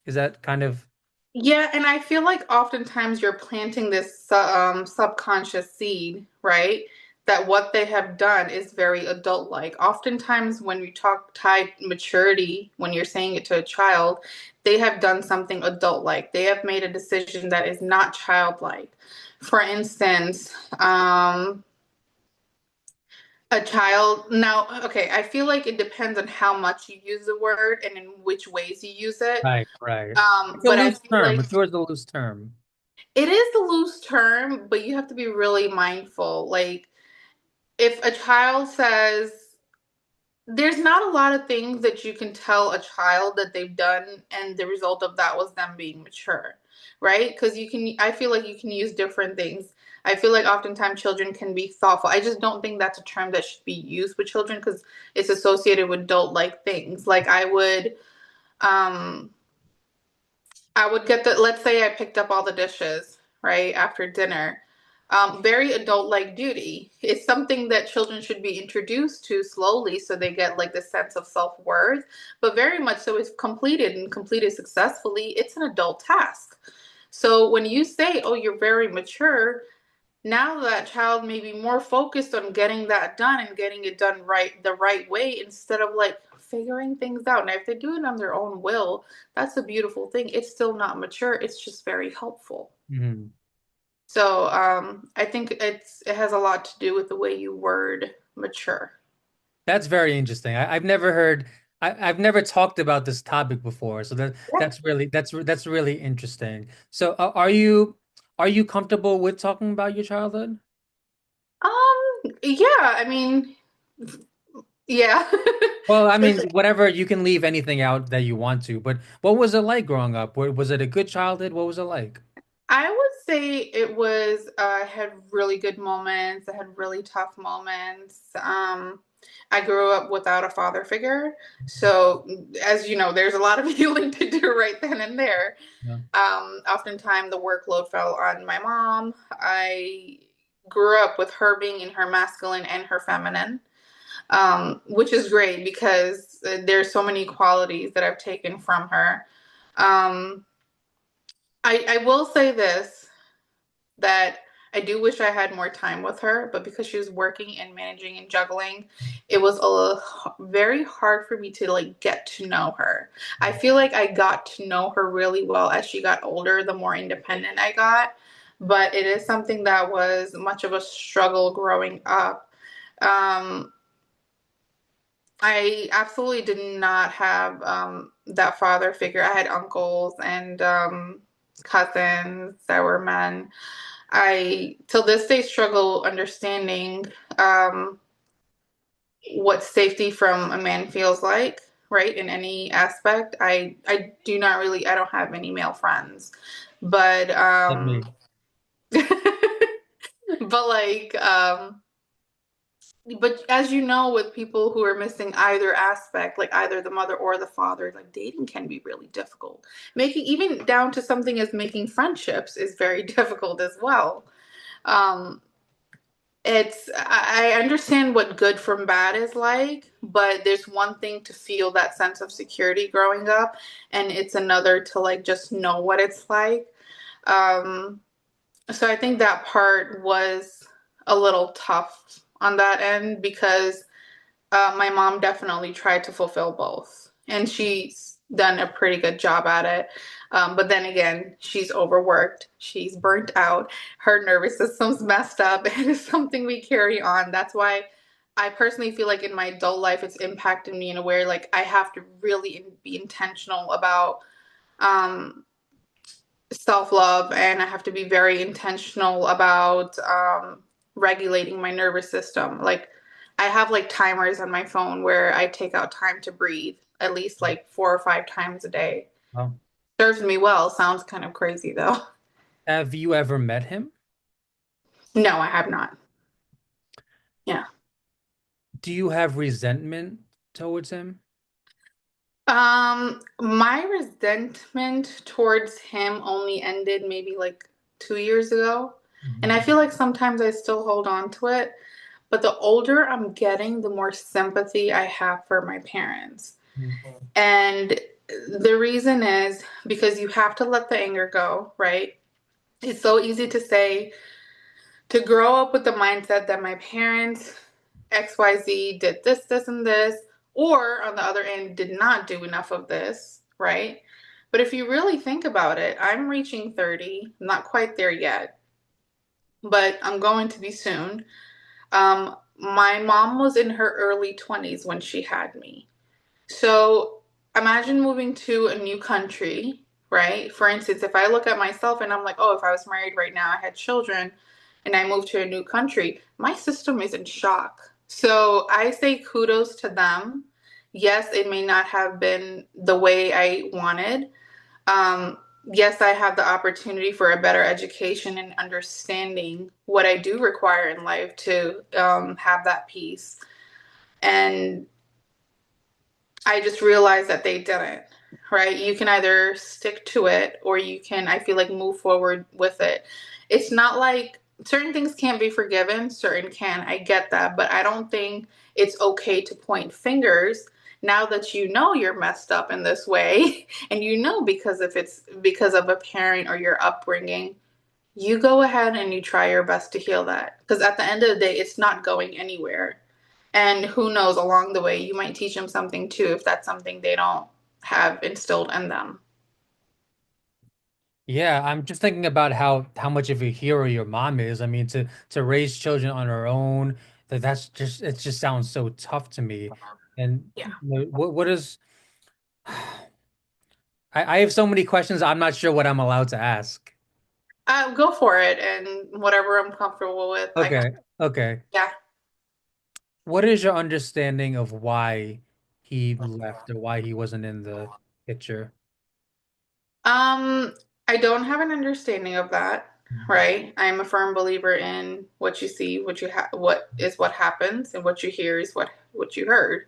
A: Is that kind of
B: Yeah, and I feel like oftentimes you're planting this subconscious seed, right? That what they have done is very adult-like. Oftentimes, when you talk tie maturity, when you're saying it to a child, they have done something adult-like. They have made a decision that is not childlike. For instance, a child, now, okay, I feel like it depends on how much you use the word and in which ways you use it.
A: right, right. It's a
B: But I
A: loose
B: feel
A: term.
B: like
A: Mature is a loose term.
B: it is a loose term, but you have to be really mindful. Like, if a child says, there's not a lot of things that you can tell a child that they've done, and the result of that was them being mature, right? Because I feel like you can use different things. I feel like oftentimes children can be thoughtful. I just don't think that's a term that should be used with children because it's associated with adult like things. Like, um, I would get the, let's say I picked up all the dishes, right, after dinner. Very adult like duty. It's something that children should be introduced to slowly so they get like the sense of self worth. But very much so, if completed and completed successfully, it's an adult task. So when you say, oh, you're very mature, now that child may be more focused on getting that done and getting it done right the right way instead of like figuring things out. Now if they do it on their own will, that's a beautiful thing. It's still not mature, it's just very helpful.
A: Mhm.
B: So I think it has a lot to do with the way you word mature.
A: That's very interesting. I've never heard I've never talked about this topic before. So that's really interesting. So are you comfortable with talking about your childhood?
B: Yeah, I mean, yeah.
A: Well, I mean,
B: Especially,
A: whatever, you can leave anything out that you want to, but what was it like growing up? Was it a good childhood? What was it like?
B: I would say it was had really good moments. I had really tough moments. I grew up without a father figure, so as you know, there's a lot of healing to do right then and there.
A: Yeah.
B: Oftentimes the workload fell on my mom. I grew up with her being in her masculine and her feminine, which is great because there's so many qualities that I've taken from her. Um, I will say this, that I do wish I had more time with her, but because she was working and managing and juggling, it was very hard for me to like get to know her. I feel like I got to know her really well as she got older, the more independent I got, but it is something that was much of a struggle growing up. Um, I absolutely did not have that father figure. I had uncles and cousins that were men. I till this day struggle understanding um, what safety from a man feels like, right? In any aspect. I do not really, I don't have any male friends, but
A: Like me.
B: but like but as you know, with people who are missing either aspect, like either the mother or the father, like dating can be really difficult. Making even down to something as making friendships is very difficult as well. Um, I understand what good from bad is like, but there's one thing to feel that sense of security growing up, and it's another to like just know what it's like. Um, so I think that part was a little tough on that end because my mom definitely tried to fulfill both, and she's done a pretty good job at it. But then again, she's overworked, she's burnt out, her nervous system's messed up, and it's something we carry on. That's why I personally feel like in my adult life, it's impacted me in a way like I have to really be intentional about um, self-love, and I have to be very intentional about regulating my nervous system. Like I have like timers on my phone where I take out time to breathe at least like 4 or 5 times a day.
A: Well,
B: Serves me well. Sounds kind of crazy though.
A: have you ever met him?
B: No, I have not. Yeah.
A: Do you have resentment towards him?
B: My resentment towards him only ended maybe like 2 years ago. And I
A: Mhm.
B: feel like sometimes I still hold on to it. But the older I'm getting, the more sympathy I have for my parents.
A: Mhm.
B: And the reason is because you have to let the anger go, right? It's so easy to say, to grow up with the mindset that my parents, XYZ, did this, this, and this, or on the other end, did not do enough of this, right? But if you really think about it, I'm reaching 30, not quite there yet, but I'm going to be soon. My mom was in her early 20s when she had me. So imagine moving to a new country, right? For instance, if I look at myself and I'm like, oh, if I was married right now, I had children, and I moved to a new country, my system is in shock. So I say kudos to them. Yes, it may not have been the way I wanted. Um, yes, I have the opportunity for a better education and understanding what I do require in life to have that peace. And I just realized that they didn't, right? You can either stick to it or you can, I feel like, move forward with it. It's not like certain things can't be forgiven, certain can. I get that, but I don't think it's okay to point fingers now that you know you're messed up in this way and you know because if it's because of a parent or your upbringing, you go ahead and you try your best to heal that. Because at the end of the day, it's not going anywhere. And who knows, along the way, you might teach them something too if that's something they don't have instilled in them.
A: Yeah, I'm just thinking about how much of a hero your mom is. I mean, to raise children on her own, that's just it just sounds so tough to me. And
B: Yeah.
A: what is I have so many questions. I'm not sure what I'm allowed to ask.
B: Go for it, and whatever I'm comfortable with, I can.
A: Okay, okay.
B: Yeah.
A: What is your understanding of why he left or why he wasn't in the picture?
B: Um, I don't have an understanding of that, right? I'm a firm believer in what you see, what is what happens, and what you hear is what you heard.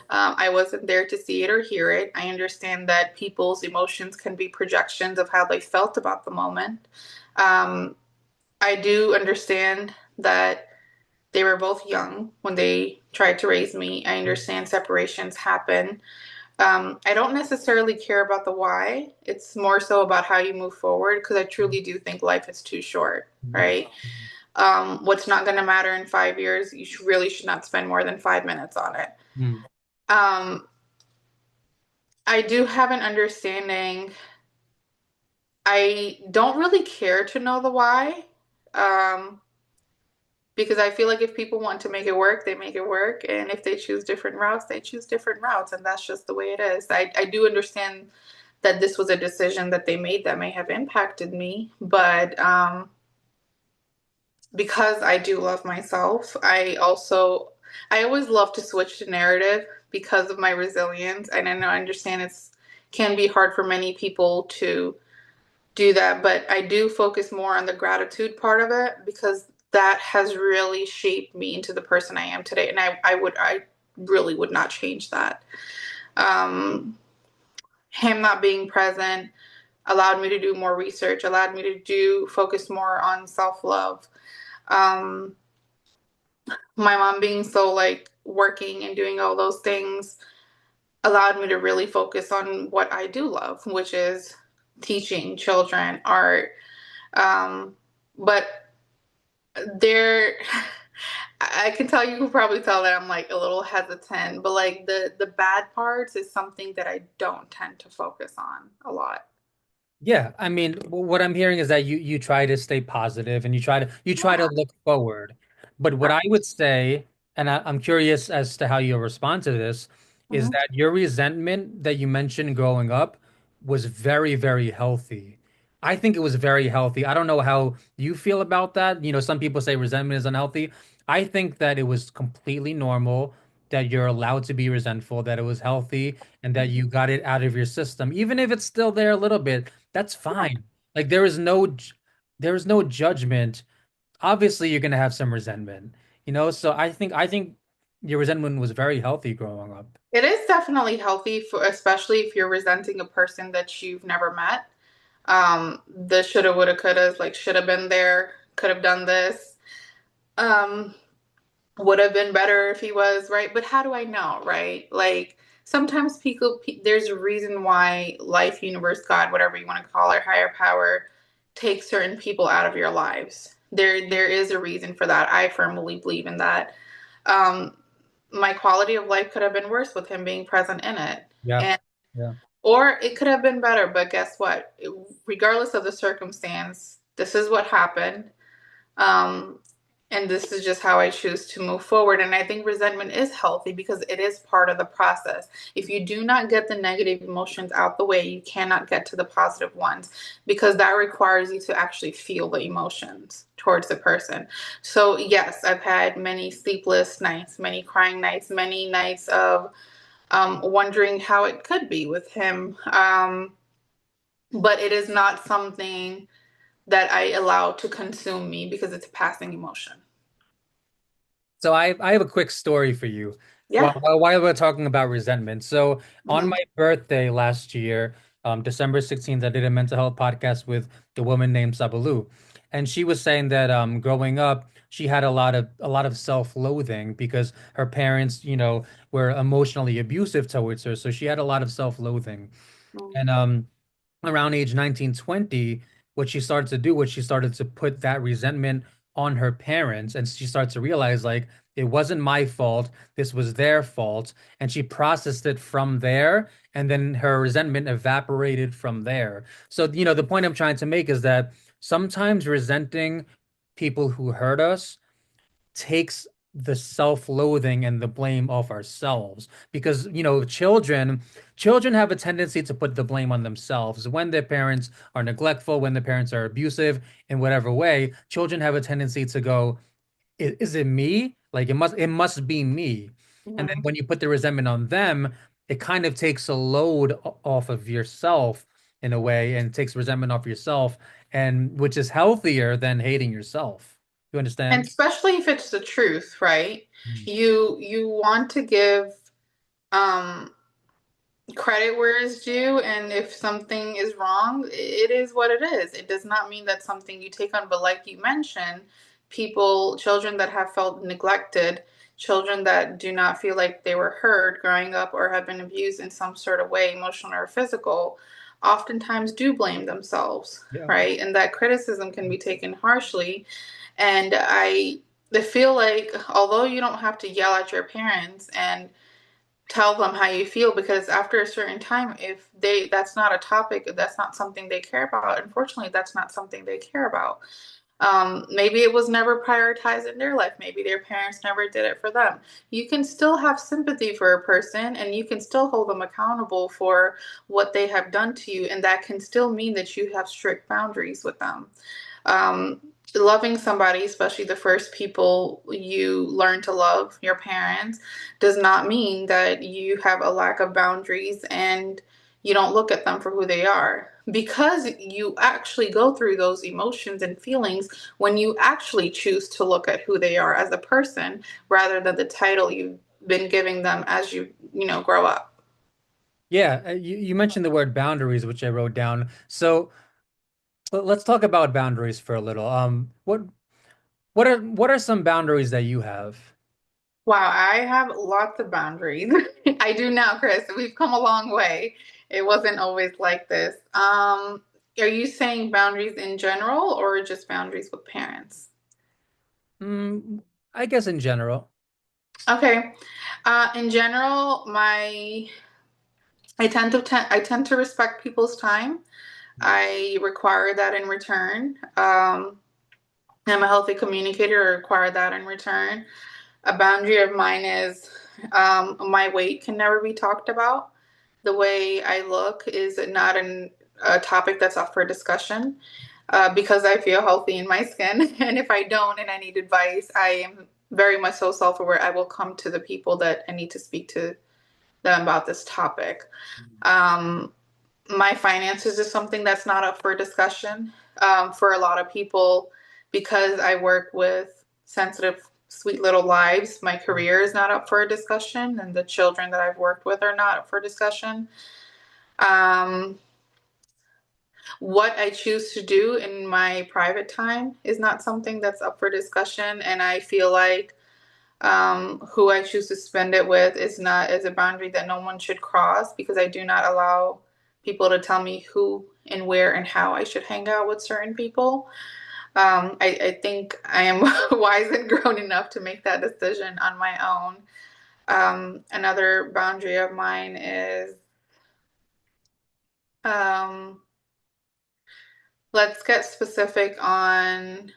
B: I wasn't there to see it or hear it. I understand that people's emotions can be projections of how they felt about the moment. Um, I do understand that they were both young when they tried to raise me. I understand separations happen. I don't necessarily care about the why. It's more so about how you move forward because I truly do think life is too short, right? What's not going to matter in 5 years, you really should not spend more than 5 minutes on it.
A: Mm.
B: Um, I do have an understanding. I don't really care to know the why. Um, because I feel like if people want to make it work, they make it work. And if they choose different routes, they choose different routes. And that's just the way it is. I do understand that this was a decision that they made that may have impacted me. But because I do love myself, I always love to switch the narrative because of my resilience. And I know I understand it's can be hard for many people to do that, but I do focus more on the gratitude part of it because that has really shaped me into the person I am today. And I really would not change that. Um, him not being present allowed me to do more research, allowed me to do focus more on self love. Um, my mom being so like working and doing all those things allowed me to really focus on what I do love, which is teaching children art. Um, but there I can tell you can probably tell that I'm like a little hesitant, but like the bad parts is something that I don't tend to focus on a lot.
A: Yeah, I mean, what I'm hearing is that you try to stay positive and you try to
B: Yeah.
A: look forward. But what I would say, and I'm curious as to how you'll respond to this, is
B: Mhm.
A: that your resentment that you mentioned growing up was very, very healthy. I think it was very healthy. I don't know how you feel about that. You know, some people say resentment is unhealthy. I think that it was completely normal, that you're allowed to be resentful, that it was healthy, and that you got it out of your system. Even if it's still there a little bit, that's fine. Like there is no judgment. Obviously, you're gonna have some resentment, you know? So I think your resentment was very healthy growing up.
B: It is definitely healthy for, especially if you're resenting a person that you've never met. The shoulda, woulda, coulda, like should have been there, could have done this. Um, would have been better if he was, right? But how do I know, right? Like sometimes there's a reason why life, universe, God, whatever you want to call it, higher power, takes certain people out of your lives. There is a reason for that. I firmly believe in that. Um, my quality of life could have been worse with him being present in it.
A: Yeah.
B: And
A: Yeah.
B: or it could have been better, but guess what? Regardless of the circumstance, this is what happened. Um, and this is just how I choose to move forward. And I think resentment is healthy because it is part of the process. If you do not get the negative emotions out the way, you cannot get to the positive ones because that requires you to actually feel the emotions towards the person. So, yes, I've had many sleepless nights, many crying nights, many nights of wondering how it could be with him. But it is not something that I allow to consume me because it's a passing emotion.
A: So I have a quick story for you.
B: Yeah.
A: While we're talking about resentment. So on
B: Hmm.
A: my birthday last year, December 16th, I did a mental health podcast with a woman named Sabalu. And she was saying that growing up, she had a lot of self-loathing because her parents, were emotionally abusive towards her. So she had a lot of self-loathing. And around age 19, 20, what she started to do was she started to put that resentment on her parents, and she started to realize like it wasn't my fault, this was their fault, and she processed it from there, and then her resentment evaporated from there. So, the point I'm trying to make is that sometimes resenting people who hurt us takes the self-loathing and the blame off ourselves because children have a tendency to put the blame on themselves when their parents are neglectful, when their parents are abusive in whatever way. Children have a tendency to go, is it me? Like it must be me. And then
B: Hmm.
A: when you put the resentment on them, it kind of takes a load off of yourself in a way, and takes resentment off yourself, and which is healthier than hating yourself. You
B: And
A: understand?
B: especially if it's the truth, right?
A: Mm.
B: You want to give um credit where it's due, and if something is wrong, it is what it is. It does not mean that's something you take on, but like you mentioned, children that have felt neglected, children that do not feel like they were heard growing up or have been abused in some sort of way, emotional or physical, oftentimes do blame themselves,
A: Yeah.
B: right? And that criticism can be taken harshly. And I feel like although you don't have to yell at your parents and tell them how you feel, because after a certain time, if they that's not a topic, that's not something they care about, unfortunately that's not something they care about. Maybe it was never prioritized in their life, maybe their parents never did it for them. You can still have sympathy for a person and you can still hold them accountable for what they have done to you, and that can still mean that you have strict boundaries with them. um, Loving somebody, especially the first people you learn to love, your parents, does not mean that you have a lack of boundaries and you don't look at them for who they are. Because you actually go through those emotions and feelings when you actually choose to look at who they are as a person rather than the title you've been giving them as you grow up.
A: Yeah, you mentioned the word boundaries, which I wrote down. So let's talk about boundaries for a little. What are some boundaries that you have?
B: Wow, I have lots of boundaries. I do now, Chris. We've come a long way. It wasn't always like this. Are you saying boundaries in general or just boundaries with parents?
A: Mm, I guess in general.
B: Okay. In general, my I tend to respect people's time. I require that in return. I'm a healthy communicator. I require that in return. A boundary of mine is my weight can never be talked about. The way I look is not an a topic that's up for discussion because I feel healthy in my skin. And if I don't and I need advice, I am very much so self-aware. I will come to the people that I need to speak to them about this topic. Um, my finances is something that's not up for discussion for a lot of people because I work with sensitive, sweet little lives. My career is not up for discussion, and the children that I've worked with are not up for discussion. Um, what I choose to do in my private time is not something that's up for discussion, and I feel like who I choose to spend it with is a boundary that no one should cross because I do not allow people to tell me who and where and how I should hang out with certain people. I think I am wise and grown enough to make that decision on my own. Another boundary of mine is um, let's get specific on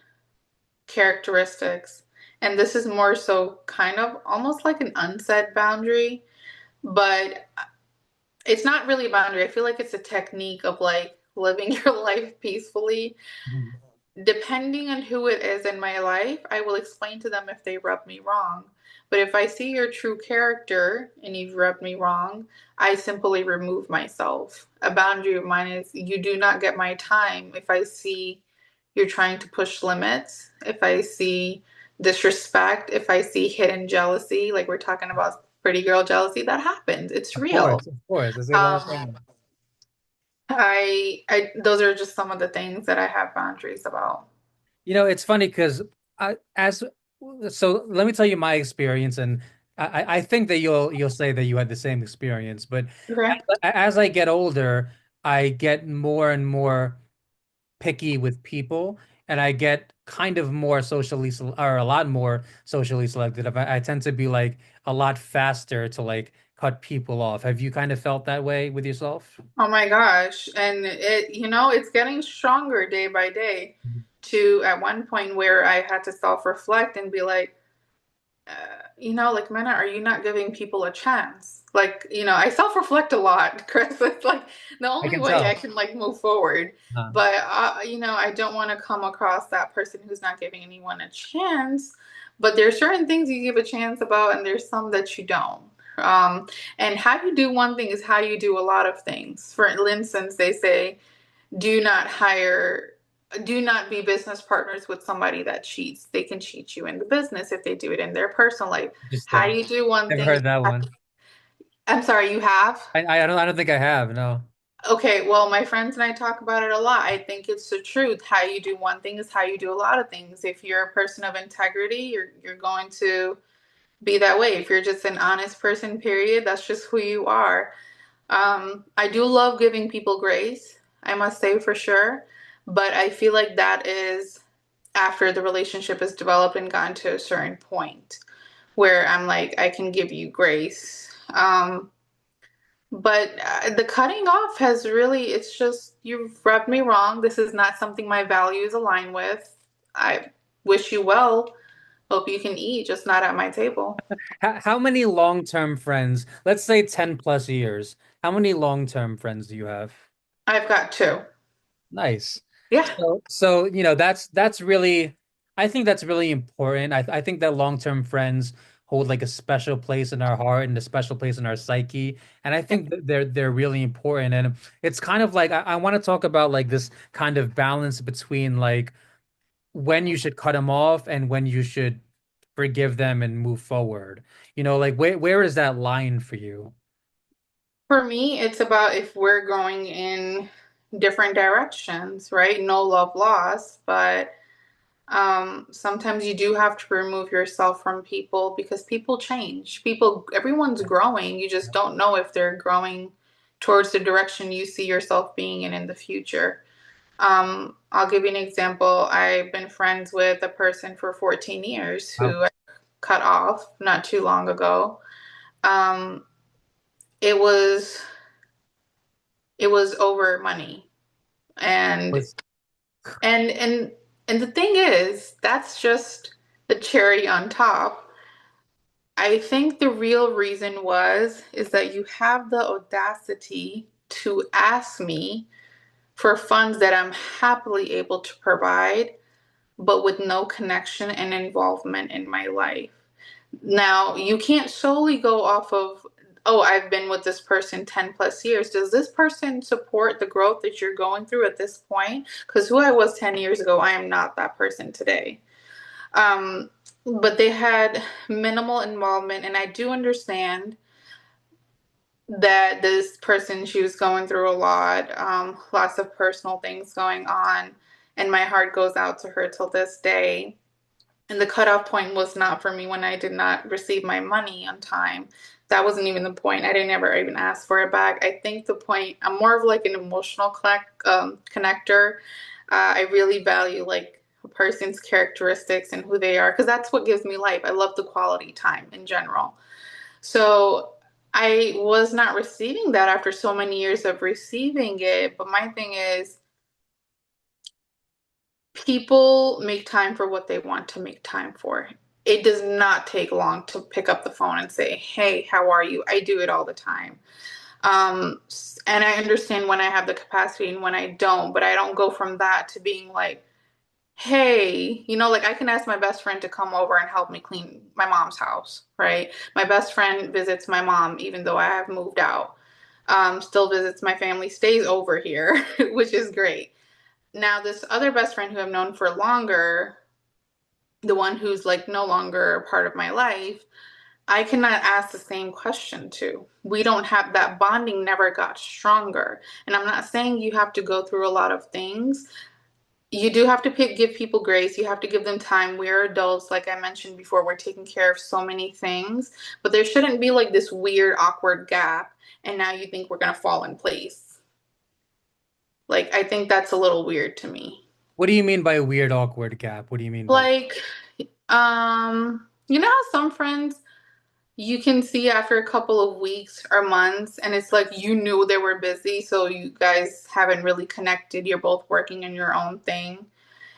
B: characteristics. And this is more so kind of almost like an unsaid boundary, but it's not really a boundary. I feel like it's a technique of like living your life peacefully.
A: Mhm.
B: Depending on who it is in my life, I will explain to them if they rub me wrong. But if I see your true character and you've rubbed me wrong, I simply remove myself. A boundary of mine is you do not get my time if I see you're trying to push limits, if I see disrespect, if I see hidden jealousy, like we're talking about pretty girl jealousy, that happens. It's
A: Of
B: real.
A: course, of course. I see a lot of
B: Um,
A: things.
B: those are just some of the things that I have boundaries about.
A: It's funny because I as so let me tell you my experience, and I think that you'll say that you had the same experience, but
B: Okay.
A: as I get older, I get more and more picky with people, and I get kind of more or a lot more socially selective. I tend to be like a lot faster to like cut people off. Have you kind of felt that way with yourself?
B: Oh my gosh. And it's getting stronger day by day
A: Mhm.
B: to at one point where I had to self-reflect and be like, like, Mena, are you not giving people a chance? Like, I self-reflect a lot, Chris. It's like the
A: I
B: only
A: can
B: way I
A: tell.
B: can like move forward.
A: Uh,
B: But I don't want to come across that person who's not giving anyone a chance. But there's certain things you give a chance about, and there's some that you don't. Um, and how you do one thing is how you do a lot of things. For instance, they say do not hire do not be business partners with somebody that cheats. They can cheat you in the business if they do it in their personal life. How
A: Interesting.
B: you do one
A: Never
B: thing is
A: heard that one.
B: I'm sorry, you have?
A: I don't think I have. No.
B: Okay, well, my friends and I talk about it a lot. I think it's the truth. How you do one thing is how you do a lot of things. If you're a person of integrity, you're going to be that way. If you're just an honest person, period, that's just who you are. I do love giving people grace, I must say for sure, but I feel like that is after the relationship is developed and gotten to a certain point where I'm like, I can give you grace. But the cutting off has really, it's just, you've rubbed me wrong. This is not something my values align with. I wish you well. Hope you can eat, just not at my table.
A: How many long-term friends, let's say 10 plus years, how many long-term friends do you have?
B: I've got two.
A: Nice.
B: Yeah.
A: So that's really, I think that's really important. I think that long-term friends hold like a special place in our heart and a special place in our psyche. And I think that they're really important. And it's kind of like I want to talk about like this kind of balance between like when you should cut them off and when you should forgive them and move forward. Like where is that line for you?
B: For me, it's about if we're going in different directions, right? No love lost, but sometimes you do have to remove yourself from people because people change. Everyone's growing. You just don't know if they're growing towards the direction you see yourself being in the future. I'll give you an example. I've been friends with a person for 14 years
A: Wow.
B: who I cut off not too long ago. Um, it was it was over money. And
A: Was
B: and and and the thing is, that's just the cherry on top. I think the real reason is that you have the audacity to ask me, for funds that I'm happily able to provide, but with no connection and involvement in my life. Now, you can't solely go off of, oh, I've been with this person 10 plus years. Does this person support the growth that you're going through at this point? Because who I was 10 years ago, I am not that person today. Um, but they had minimal involvement, and I do understand that this person, she was going through a lot, lots of personal things going on, and my heart goes out to her till this day. And the cutoff point was not for me when I did not receive my money on time. That wasn't even the point. I didn't ever even ask for it back. I think the point, I'm more of like an emotional connector. I really value like a person's characteristics and who they are because that's what gives me life. I love the quality time in general. So I was not receiving that after so many years of receiving it. But my thing is, people make time for what they want to make time for. It does not take long to pick up the phone and say, "Hey, how are you?" I do it all the time. Um, and I understand when I have the capacity and when I don't, but I don't go from that to being like, "Hey, like I can ask my best friend to come over and help me clean my mom's house, right?" My best friend visits my mom even though I have moved out. Still visits my family, stays over here, which is great. Now, this other best friend who I've known for longer, the one who's like no longer a part of my life, I cannot ask the same question to. We don't have that bonding, never got stronger. And I'm not saying you have to go through a lot of things. You do have to give people grace. You have to give them time. We're adults. Like I mentioned before, we're taking care of so many things, but there shouldn't be like this weird, awkward gap. And now you think we're going to fall in place. Like, I think that's a little weird to me.
A: What do you mean by a weird, awkward gap? What do you mean by that?
B: Like, you know how some friends you can see after a couple of weeks or months, and it's like you knew they were busy, so you guys haven't really connected. You're both working in your own thing.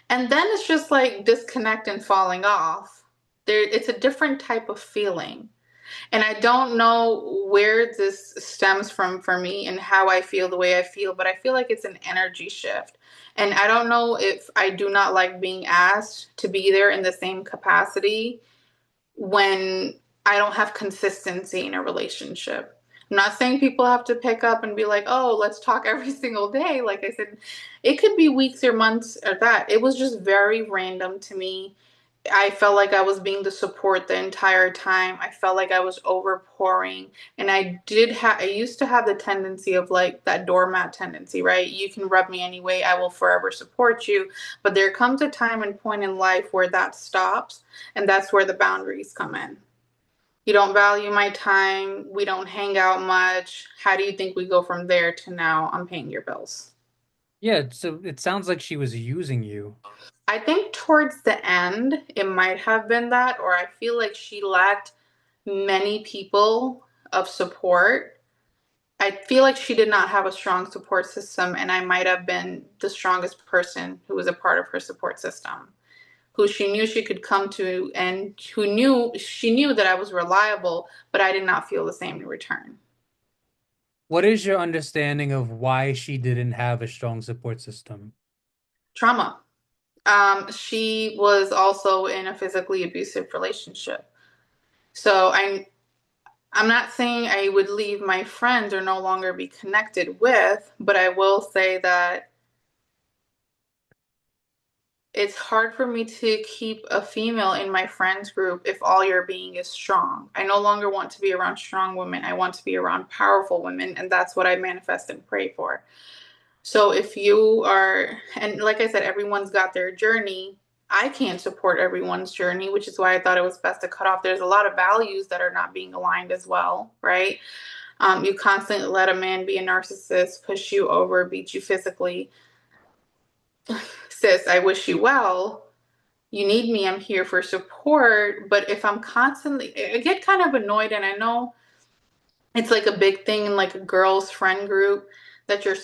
B: And then it's just like disconnect and falling off. It's a different type of feeling. And I don't know where this stems from for me and how I feel the way I feel, but I feel like it's an energy shift. And I don't know if I do not like being asked to be there in the same capacity when I don't have consistency in a relationship. I'm not saying people have to pick up and be like, oh, let's talk every single day. Like I said, it could be weeks or months or that. It was just very random to me. I felt like I was being the support the entire time. I felt like I was overpouring. And I used to have the tendency of like that doormat tendency, right? You can rub me anyway. I will forever support you. But there comes a time and point in life where that stops. And that's where the boundaries come in. You don't value my time. We don't hang out much. How do you think we go from there to now I'm paying your bills?
A: Yeah, so it sounds like she was using you.
B: I think towards the end, it might have been that, or I feel like she lacked many people of support. I feel like she did not have a strong support system, and I might have been the strongest person who was a part of her support system, who she knew she could come to, and she knew that I was reliable, but I did not feel the same in return.
A: What is your understanding of why she didn't have a strong support system?
B: Trauma. She was also in a physically abusive relationship. So I'm not saying I would leave my friends or no longer be connected with, but I will say that it's hard for me to keep a female in my friends group if all you're being is strong. I no longer want to be around strong women. I want to be around powerful women, and that's what I manifest and pray for. So if you are, and like I said, everyone's got their journey. I can't support everyone's journey, which is why I thought it was best to cut off. There's a lot of values that are not being aligned as well, right? You constantly let a man be a narcissist, push you over, beat you physically. Sis, I wish you well. You need me. I'm here for support. But if I'm constantly, I get kind of annoyed, and I know it's like a big thing in like a girls' friend group that you're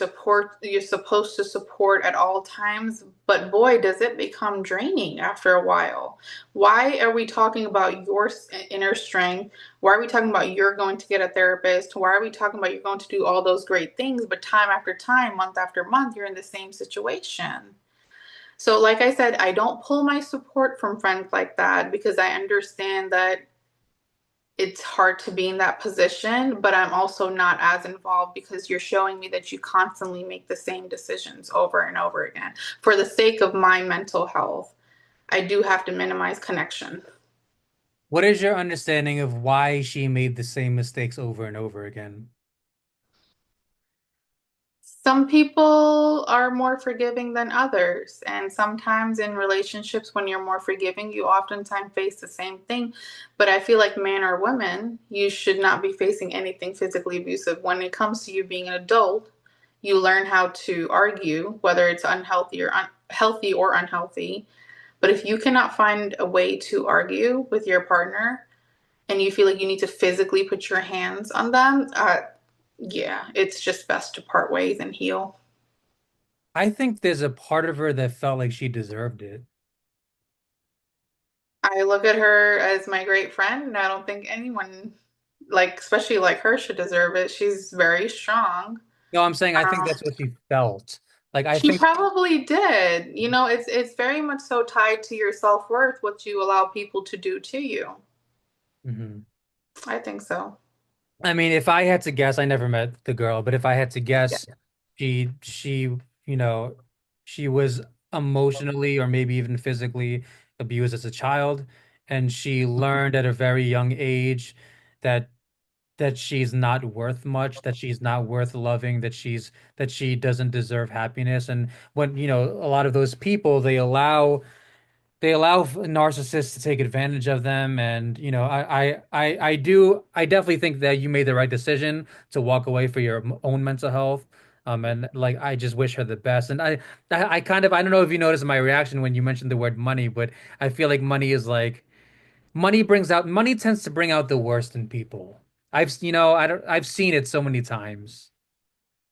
B: supposed to support at all times, but boy, does it become draining after a while. Why are we talking about your inner strength? Why are we talking about you're going to get a therapist? Why are we talking about you're going to do all those great things, but time after time, month after month, you're in the same situation? So, like I said, I don't pull my support from friends like that because I understand that it's hard to be in that position, but I'm also not as involved because you're showing me that you constantly make the same decisions over and over again. For the sake of my mental health, I do have to minimize connection.
A: What is your understanding of why she made the same mistakes over and over again?
B: Some people are more forgiving than others. And sometimes in relationships, when you're more forgiving, you oftentimes face the same thing. But I feel like man or woman, you should not be facing anything physically abusive. When it comes to you being an adult, you learn how to argue, whether it's healthy or unhealthy. But if you cannot find a way to argue with your partner and you feel like you need to physically put your hands on them, yeah, it's just best to part ways and heal.
A: I think there's a part of her that felt like she deserved it.
B: I look at her as my great friend, and I don't think anyone, like, especially like her, should deserve it. She's very strong.
A: No, I'm saying I think
B: Uh,
A: that's what she felt. Like I
B: she
A: think
B: probably did. You know, it's very much so tied to your self-worth, what you allow people to do to you.
A: Mhm.
B: I think so.
A: I mean, if I had to guess, I never met the girl, but if I had to
B: Yeah.
A: guess, she, you know, she was emotionally or maybe even physically abused as a child, and she learned at a very young age that she's not worth much, that she's not worth loving, that she doesn't deserve happiness. And when, a lot of those people, they allow narcissists to take advantage of them. And I definitely think that you made the right decision to walk away for your own mental health. And like I just wish her the best. And I kind of, I don't know if you noticed my reaction when you mentioned the word money, but I feel like money tends to bring out the worst in people. I've seen it so many times.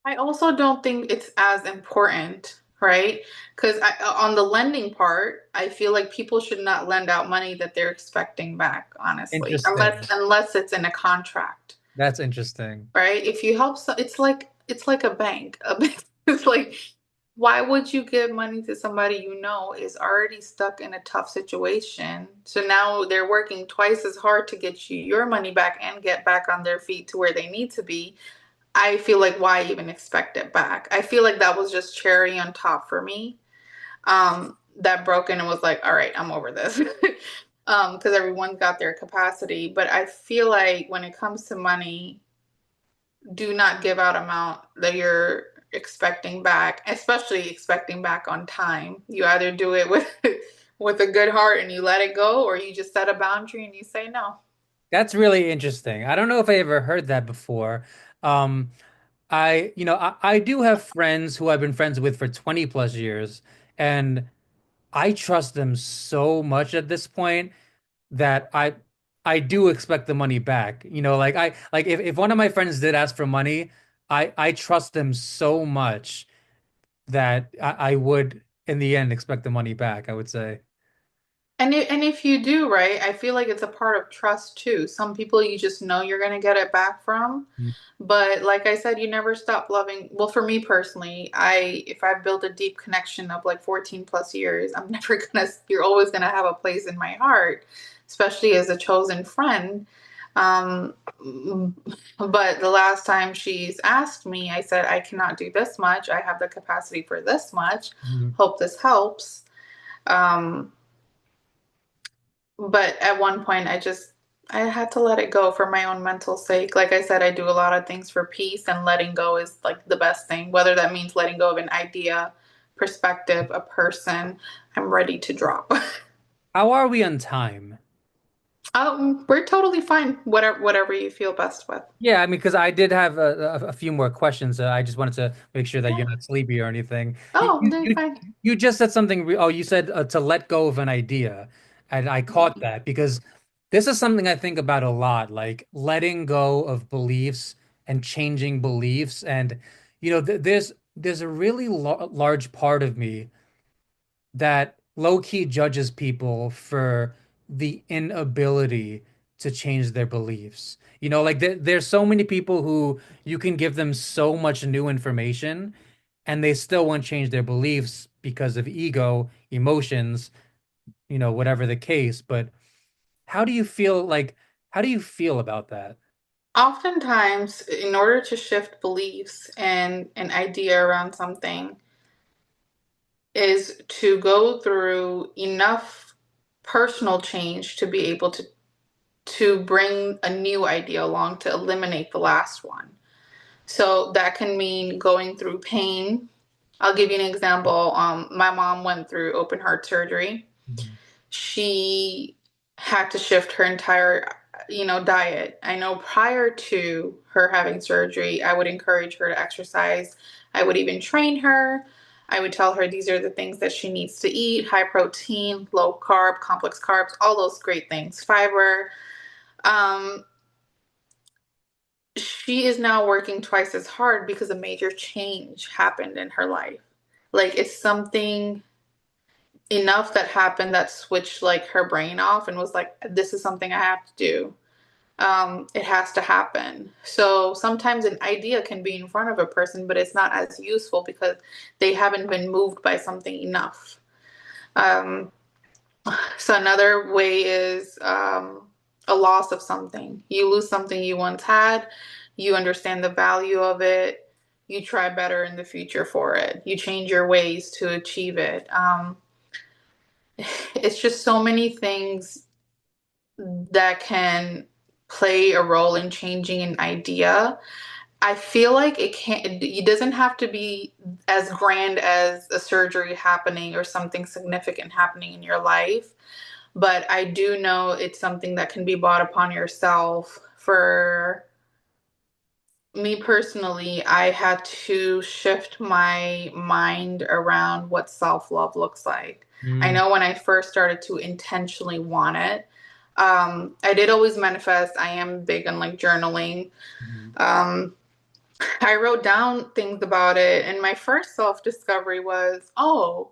B: I also don't think it's as important, right? Because on the lending part, I feel like people should not lend out money that they're expecting back, honestly, unless
A: Interesting.
B: unless it's in a contract.
A: That's interesting.
B: Right? If you help, it's like a bank. A bank it's like, why would you give money to somebody you know is already stuck in a tough situation? So now they're working twice as hard to get you your money back and get back on their feet to where they need to be. I feel like why even expect it back? I feel like that was just cherry on top for me. That broke in and was like, all right, I'm over this. Because everyone's got their capacity. But I feel like when it comes to money, do not give out amount that you're expecting back, especially expecting back on time. You either do it with with a good heart and you let it go, or you just set a boundary and you say no.
A: That's really interesting. I don't know if I ever heard that before. Um, I do have friends who I've been friends with for 20 plus years, and I trust them so much at this point that I do expect the money back. Like if one of my friends did ask for money, I trust them so much that I would in the end expect the money back, I would say.
B: And if you do, right, I feel like it's a part of trust too. Some people you just know you're going to get it back from. But like I said, you never stop loving. Well, for me personally, if I build a deep connection of like 14 plus years, I'm never gonna, you're always gonna have a place in my heart, especially as a chosen friend. Um, but the last time she's asked me, I said, I cannot do this much. I have the capacity for this much.
A: Mhm.
B: Hope this helps. Um, but at one point, I had to let it go for my own mental sake. Like I said, I do a lot of things for peace, and letting go is like the best thing. Whether that means letting go of an idea, perspective, a person, I'm ready to drop.
A: How are we on time?
B: We're totally fine. Whatever you feel best with.
A: Yeah, I mean, because I did have a few more questions. I just wanted to make sure that
B: Yeah.
A: you're not sleepy or anything. You
B: Oh,
A: you
B: no,
A: you,
B: fine.
A: you just said something. Oh, you said to let go of an idea, and I caught that because this is something I think about a lot, like letting go of beliefs and changing beliefs. And there's a really large part of me that low-key judges people for the inability to change their beliefs. Like there's so many people who you can give them so much new information and they still won't change their beliefs because of ego, emotions, whatever the case. But how do you feel like how do you feel about that?
B: Oftentimes, in order to shift beliefs and an idea around something, is to go through enough personal change to be able to bring a new idea along to eliminate the last one. So that can mean going through pain. I'll give you an example. My mom went through open heart surgery.
A: Mhm.
B: She had to shift her entire, diet. I know prior to her having surgery, I would encourage her to exercise. I would even train her. I would tell her these are the things that she needs to eat: high protein, low carb, complex carbs, all those great things, fiber. Um, she is now working twice as hard because a major change happened in her life. Like it's something enough that happened that switched like her brain off and was like, this is something I have to do. It has to happen. So sometimes an idea can be in front of a person, but it's not as useful because they haven't been moved by something enough. Um, so another way is a loss of something. You lose something you once had, you understand the value of it, you try better in the future for it, you change your ways to achieve it. It's just so many things that can play a role in changing an idea. I feel like it doesn't have to be as grand as a surgery happening or something significant happening in your life, but I do know it's something that can be brought upon yourself. For me personally, I had to shift my mind around what self-love looks like. I
A: Mm,
B: know when I first started to intentionally want it, I did always manifest. I am big on like journaling.
A: mhm.
B: Um, I wrote down things about it, and my first self-discovery was, oh,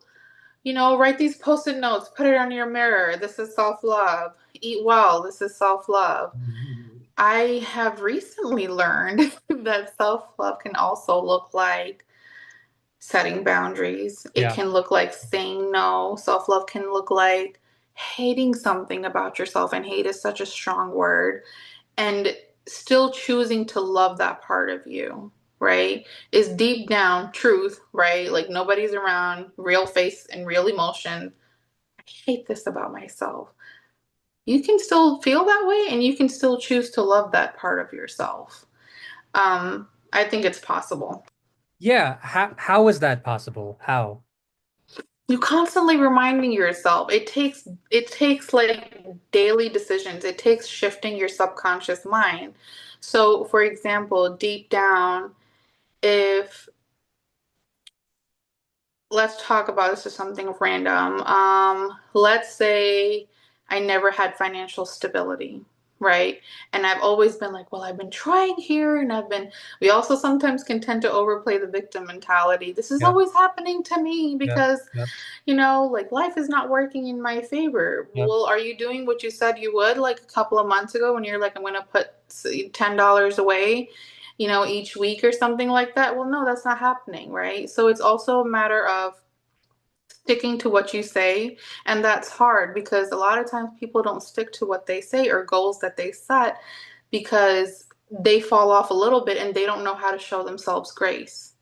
B: write these post-it notes, put it on your mirror. This is self-love. Eat well. This is self-love. I have recently learned that self-love can also look like setting boundaries. It
A: Yeah.
B: can look like saying no. Self-love can look like hating something about yourself, and hate is such a strong word, and still choosing to love that part of you, right? Is deep down truth, right? Like nobody's around, real face and real emotion. I hate this about myself. You can still feel that way and you can still choose to love that part of yourself. I think it's possible.
A: Yeah, how is that possible? How?
B: You constantly reminding yourself. It takes like daily decisions. It takes shifting your subconscious mind. So, for example, deep down, if let's talk about this is something random. Let's say I never had financial stability, right? And I've always been like, well, I've been trying here and we also sometimes can tend to overplay the victim mentality. This is
A: Yep,
B: always happening to me
A: yep,
B: because,
A: yep,
B: like life is not working in my favor.
A: yep.
B: Well, are you doing what you said you would like a couple of months ago when you're like, I'm going to put $10 away? Each week or something like that. Well, no, that's not happening, right? So it's also a matter of sticking to what you say. And that's hard because a lot of times people don't stick to what they say or goals that they set because they fall off a little bit and they don't know how to show themselves grace.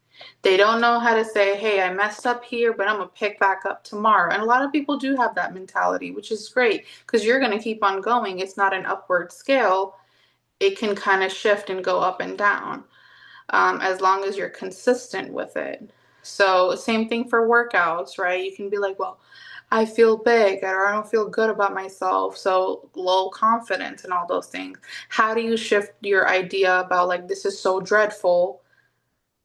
B: They don't know how to say, hey, I messed up here, but I'm going to pick back up tomorrow. And a lot of people do have that mentality, which is great because you're going to keep on going. It's not an upward scale, it can kind of shift and go up and down as long as you're consistent with it. So, same thing for workouts, right? You can be like, well, I feel big or I don't feel good about myself. So, low confidence and all those things. How do you shift your idea about like, this is so dreadful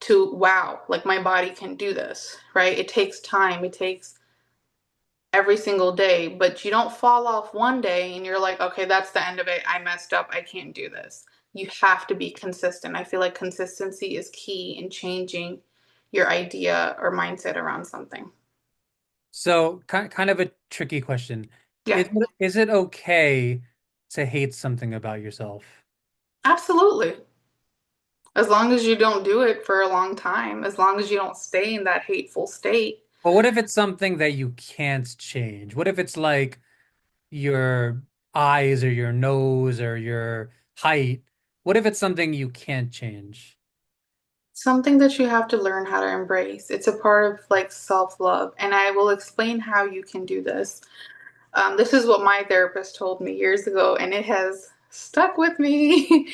B: to wow, like my body can do this, right? It takes time, it takes every single day, but you don't fall off one day and you're like, okay, that's the end of it. I messed up. I can't do this. you have to be consistent. I feel like consistency is key in changing your idea or mindset around something.
A: So, kind of a tricky question.
B: Yeah,
A: Is it okay to hate something about yourself?
B: absolutely. As long as you don't do it for a long time, as long as you don't stay in that hateful state.
A: But what if it's something that you can't change? What if it's like your eyes or your nose or your height? What if it's something you can't change?
B: Something that you have to learn how to embrace. It's a part of like self-love. And I will explain how you can do this. This is what my therapist told me years ago, and it has stuck with me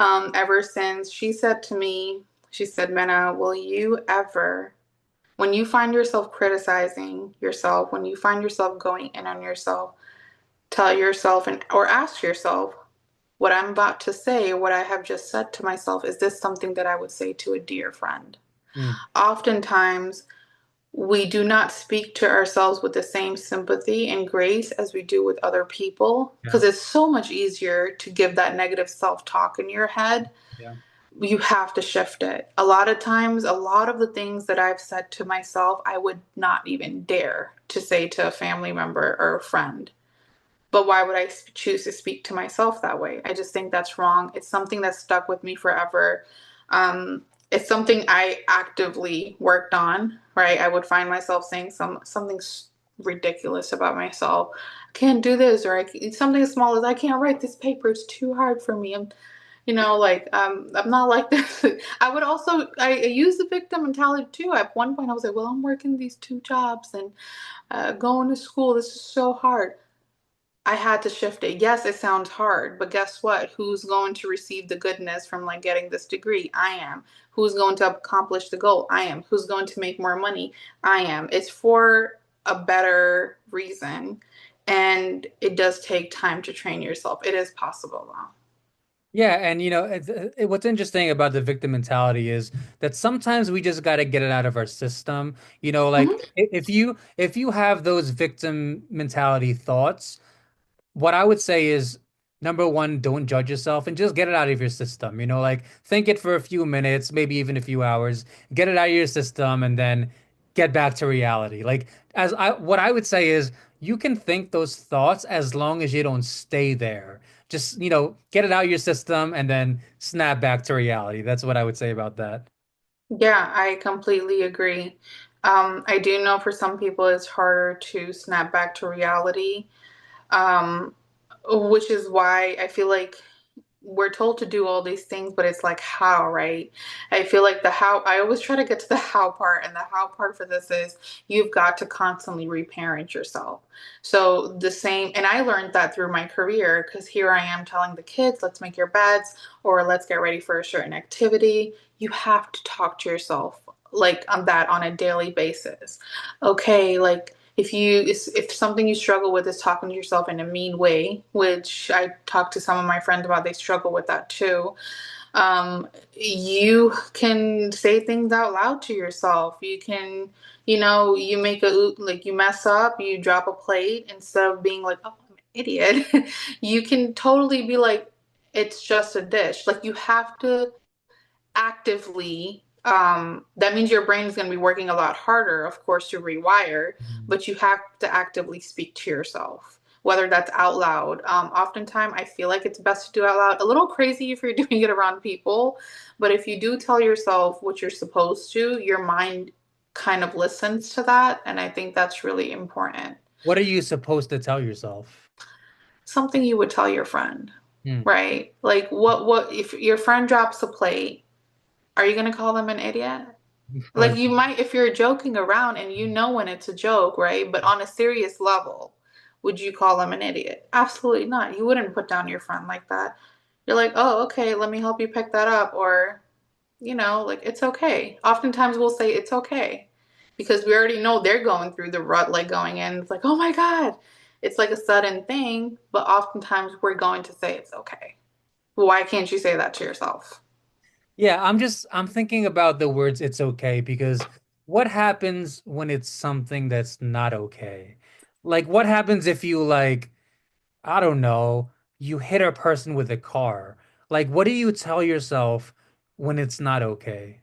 B: ever since. She said to me, she said, Mena, will you ever, when you find yourself criticizing yourself, when you find yourself going in on yourself, tell yourself and or ask yourself, what I'm about to say, what I have just said to myself, is this something that I would say to a dear friend?
A: Mm,
B: Oftentimes, we do not speak to ourselves with the same sympathy and grace as we do with other people
A: yeah,
B: because it's so much easier to give that negative self talk in your head.
A: yeah.
B: You have to shift it. A lot of times, a lot of the things that I've said to myself, I would not even dare to say to a family member or a friend. But why would I choose to speak to myself that way? I just think that's wrong. It's something that's stuck with me forever. It's something I actively worked on, right? I would find myself saying something ridiculous about myself. I can't do this, or something as small as I can't write this paper. It's too hard for me. I'm not like this. I would also I use the victim mentality too. At one point, I was like, well, I'm working these two jobs and going to school. This is so hard. I had to shift it. Yes, it sounds hard, but guess what? Who's going to receive the goodness from like getting this degree? I am. Who's going to accomplish the goal? I am. Who's going to make more money? I am. It's for a better reason. And it does take time to train yourself. It is possible though.
A: Yeah, and what's interesting about the victim mentality is that sometimes we just got to get it out of our system. Like
B: Mhm.
A: if you have those victim mentality thoughts, what I would say is number one, don't judge yourself and just get it out of your system. Like think it for a few minutes, maybe even a few hours, get it out of your system and then get back to reality. Like what I would say is you can think those thoughts as long as you don't stay there. Just, get it out of your system and then snap back to reality. That's what I would say about that.
B: Yeah, I completely agree. I do know for some people it's harder to snap back to reality, um, which is why I feel like we're told to do all these things, but it's like how, right? I feel like the how, I always try to get to the how part, and the how part for this is you've got to constantly reparent yourself. So the same, and I learned that through my career because here I am telling the kids, let's make your beds or let's get ready for a certain activity. You have to talk to yourself like on that on a daily basis. Okay, like if something you struggle with is talking to yourself in a mean way, which I talk to some of my friends about, they struggle with that too. You can say things out loud to yourself. You can, you make like you mess up, you drop a plate instead of being like, oh, I'm an idiot. You can totally be like, it's just a dish. Like you have to actively that means your brain is going to be working a lot harder, of course, to rewire,
A: Mhm.
B: but you have to actively speak to yourself, whether that's out loud. Oftentimes I feel like it's best to do out loud, a little crazy if you're doing it around people, but if you do tell yourself what you're supposed to, your mind kind of listens to that, and I think that's really important.
A: What are you supposed to tell yourself?
B: Something you would tell your friend,
A: Hmm.
B: right? Like what if your friend drops a plate, are you going to call them an idiot?
A: Of
B: Like
A: course.
B: you might if you're joking around and you know when it's a joke, right? But on a serious level, would you call them an idiot? Absolutely not. You wouldn't put down your friend like that. You're like, oh, okay, let me help you pick that up. Or, like it's okay. Oftentimes we'll say it's okay because we already know they're going through the rut, like going in. It's like, oh my God. It's like a sudden thing, but oftentimes we're going to say it's okay. Why can't you say that to yourself?
A: Yeah, I'm thinking about the words it's okay because what happens when it's something that's not okay? Like what happens if you like, I don't know, you hit a person with a car Like, what do you tell yourself when it's not okay?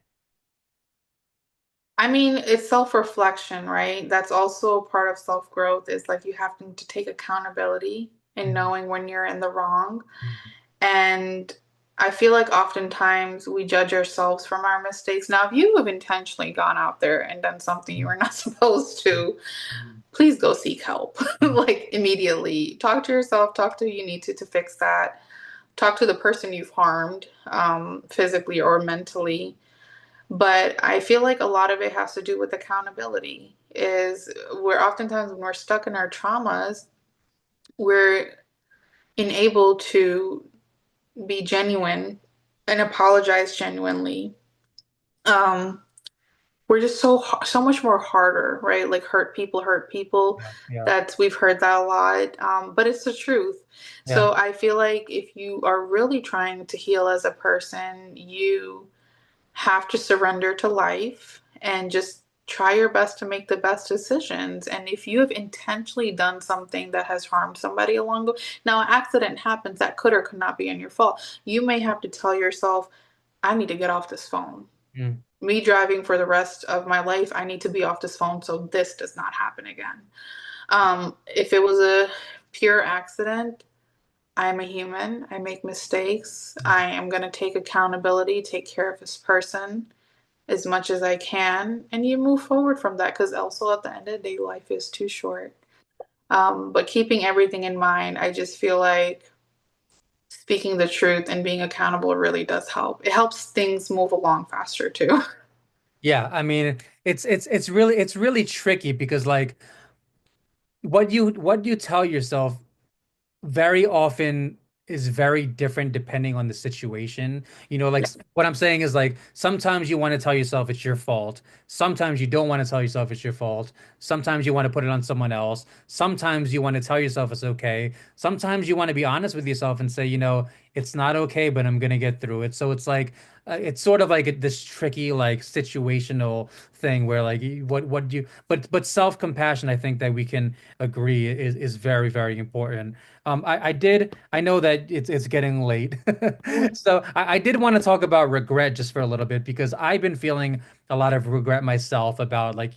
B: I mean, it's self-reflection, right? That's also part of self-growth is like you have to take accountability and
A: Mhm.
B: knowing when you're in the wrong. And I feel like oftentimes we judge ourselves from our mistakes. Now, if you have intentionally gone out there and done something you were not supposed to,
A: Mhm.
B: please go seek help.
A: Mhm.
B: Like immediately. Talk to yourself, talk to who you need to fix that. Talk to the person you've harmed, physically or mentally. But I feel like a lot of it has to do with accountability. Is we're oftentimes when we're stuck in our traumas, we're unable to be genuine and apologize genuinely. Um, we're just so much more harder, right? Like hurt people.
A: Yeah, yeah,
B: That's we've heard that a lot, but it's the truth.
A: yeah.
B: So I feel like if you are really trying to heal as a person, you have to surrender to life and just try your best to make the best decisions. And if you have intentionally done something that has harmed somebody along the way, now an accident happens that could or could not be on your fault. You may have to tell yourself, I need to get off this phone.
A: Mm.
B: Me driving for the rest of my life, I need to be off this phone so this does not happen again. If it was a pure accident, I'm a human. I make mistakes. I am going to take accountability, take care of this person as much as I can, and you move forward from that because also at the end of the day, life is too short. But keeping everything in mind, I just feel like speaking the truth and being accountable really does help. It helps things move along faster too.
A: Yeah, I mean, it's really tricky because like what you tell yourself very often is very different depending on the situation. Like what I'm saying is like sometimes you want to tell yourself it's your fault. Sometimes you don't want to tell yourself it's your fault. Sometimes you want to put it on someone else. Sometimes you want to tell yourself it's okay. Sometimes you want to be honest with yourself and say, it's not okay, but I'm gonna get through it. So it's like it's sort of like this tricky like situational thing where like what do you but self-compassion I think that we can agree is very, very important. I know that it's getting late. So I did want to talk about regret just for a little bit because I've been feeling a lot of regret myself about like,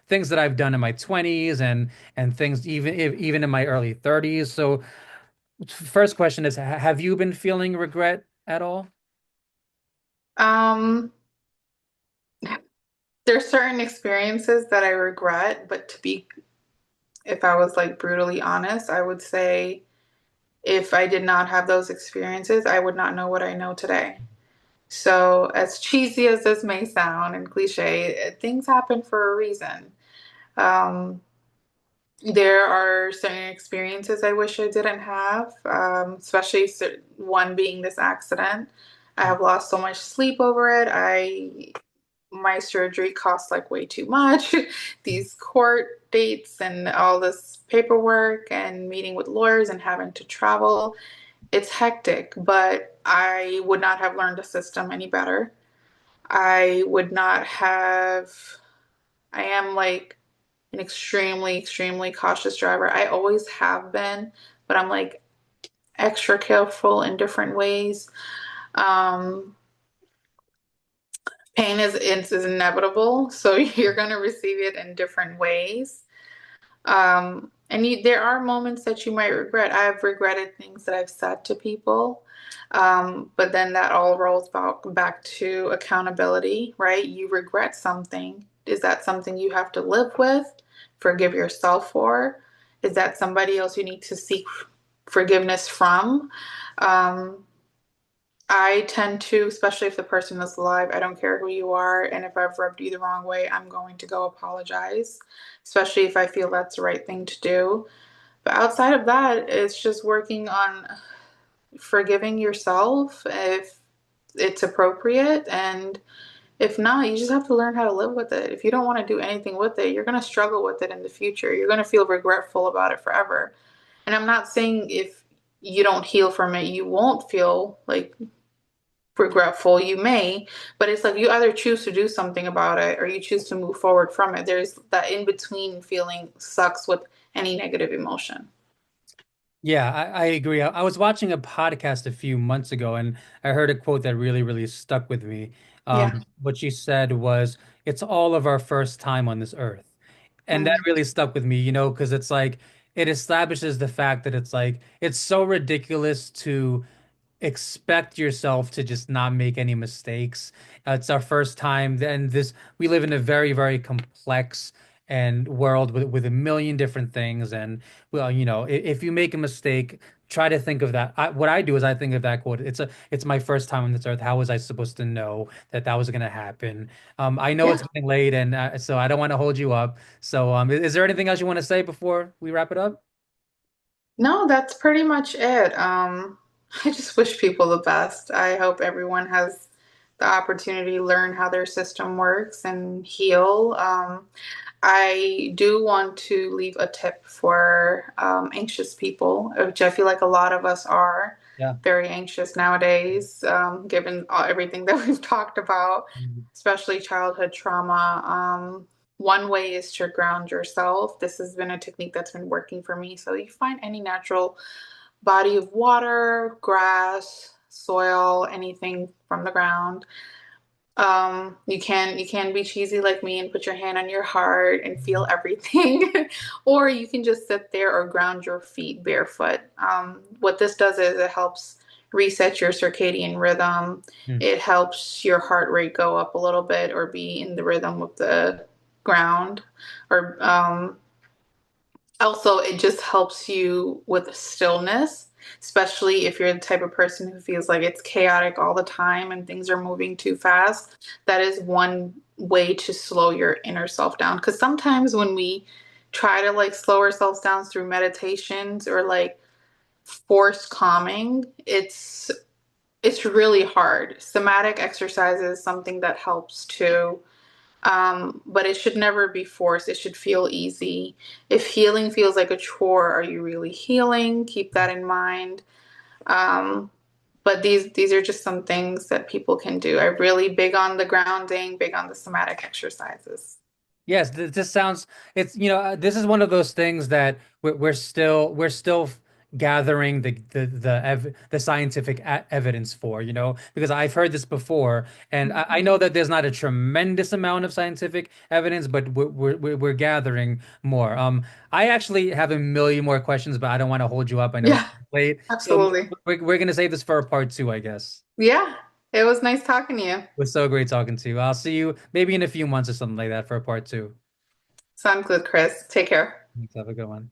A: things that I've done in my 20s and things even in my early 30s. So first question is, have you been feeling regret at all?
B: um, there's certain experiences that I regret, but if I was like brutally honest, I would say if I did not have those experiences, I would not know what I know today. So, as cheesy as this may sound and cliche, things happen for a reason. Um, there are certain experiences I wish I didn't have, especially one being this accident. I have lost so much sleep over it. My surgery cost like way too much. These court dates and all this paperwork and meeting with lawyers and having to travel. It's hectic, but I would not have learned the system any better. I would not have, I am like an extremely, extremely cautious driver. I always have been, but I'm like extra careful in different ways. Um, pain is inevitable, so you're going to receive it in different ways. And there are moments that you might regret. I've regretted things that I've said to people, but then that all rolls back to accountability, right? You regret something. Is that something you have to live with, forgive yourself for? Is that somebody else you need to seek forgiveness from? Um, I tend to, especially if the person is alive, I don't care who you are, and if I've rubbed you the wrong way, I'm going to go apologize, especially if I feel that's the right thing to do. But outside of that, it's just working on forgiving yourself if it's appropriate, and if not, you just have to learn how to live with it. If you don't want to do anything with it, you're going to struggle with it in the future. You're going to feel regretful about it forever. And I'm not saying if you don't heal from it, you won't feel like regretful. You may, but it's like you either choose to do something about it or you choose to move forward from it. There's that in between feeling sucks with any negative emotion.
A: Yeah, I agree. I was watching a podcast a few months ago and I heard a quote that really, really stuck with me.
B: Yeah.
A: What she said was, "It's all of our first time on this earth." And that
B: Mm.
A: really stuck with me, because it's like it establishes the fact that it's like it's so ridiculous to expect yourself to just not make any mistakes. It's our first time, and this we live in a very, very complex and world with a million different things. And well, if you make a mistake, try to think of that. What I do is I think of that quote. It's my first time on this earth. How was I supposed to know that that was going to happen? I know it's
B: Yeah.
A: getting late, and so I don't want to hold you up. So, is there anything else you want to say before we wrap it up?
B: No, that's pretty much it. I just wish people the best. I hope everyone has the opportunity to learn how their system works and heal. I do want to leave a tip for anxious people, which I feel like a lot of us are
A: Yeah.
B: very anxious nowadays, given everything that we've talked about, especially childhood trauma. One way is to ground yourself. This has been a technique that's been working for me. So you find any natural body of water, grass, soil, anything from the ground. You can be cheesy like me and put your hand on your heart and feel everything, or you can just sit there or ground your feet barefoot. What this does is it helps reset your circadian rhythm.
A: Mm.
B: It helps your heart rate go up a little bit or be in the rhythm with the ground, or also, it just helps you with stillness, especially if you're the type of person who feels like it's chaotic all the time and things are moving too fast. That is one way to slow your inner self down. Because sometimes when we try to like slow ourselves down through meditations or like forced calming, it's really hard. Somatic exercise is something that helps too, but it should never be forced. It should feel easy. If healing feels like a chore, are you really healing? Keep that in mind. Um, but these are just some things that people can do. I'm really big on the grounding, big on the somatic exercises.
A: Yes, this sounds it's this is one of those things that we're still gathering the scientific evidence for, because I've heard this before, and I
B: Mhm.
A: know that there's not a tremendous amount of scientific evidence, but we're gathering more. I actually have a million more questions, but I don't want to hold you up. I know it's
B: Yeah,
A: late, so
B: absolutely.
A: we're gonna save this for a part two, I guess.
B: Yeah, it was nice talking to you.
A: It was so great talking to you. I'll see you maybe in a few months or something like that for a part two.
B: Sounds good, Chris. Take care.
A: Thanks. Have a good one.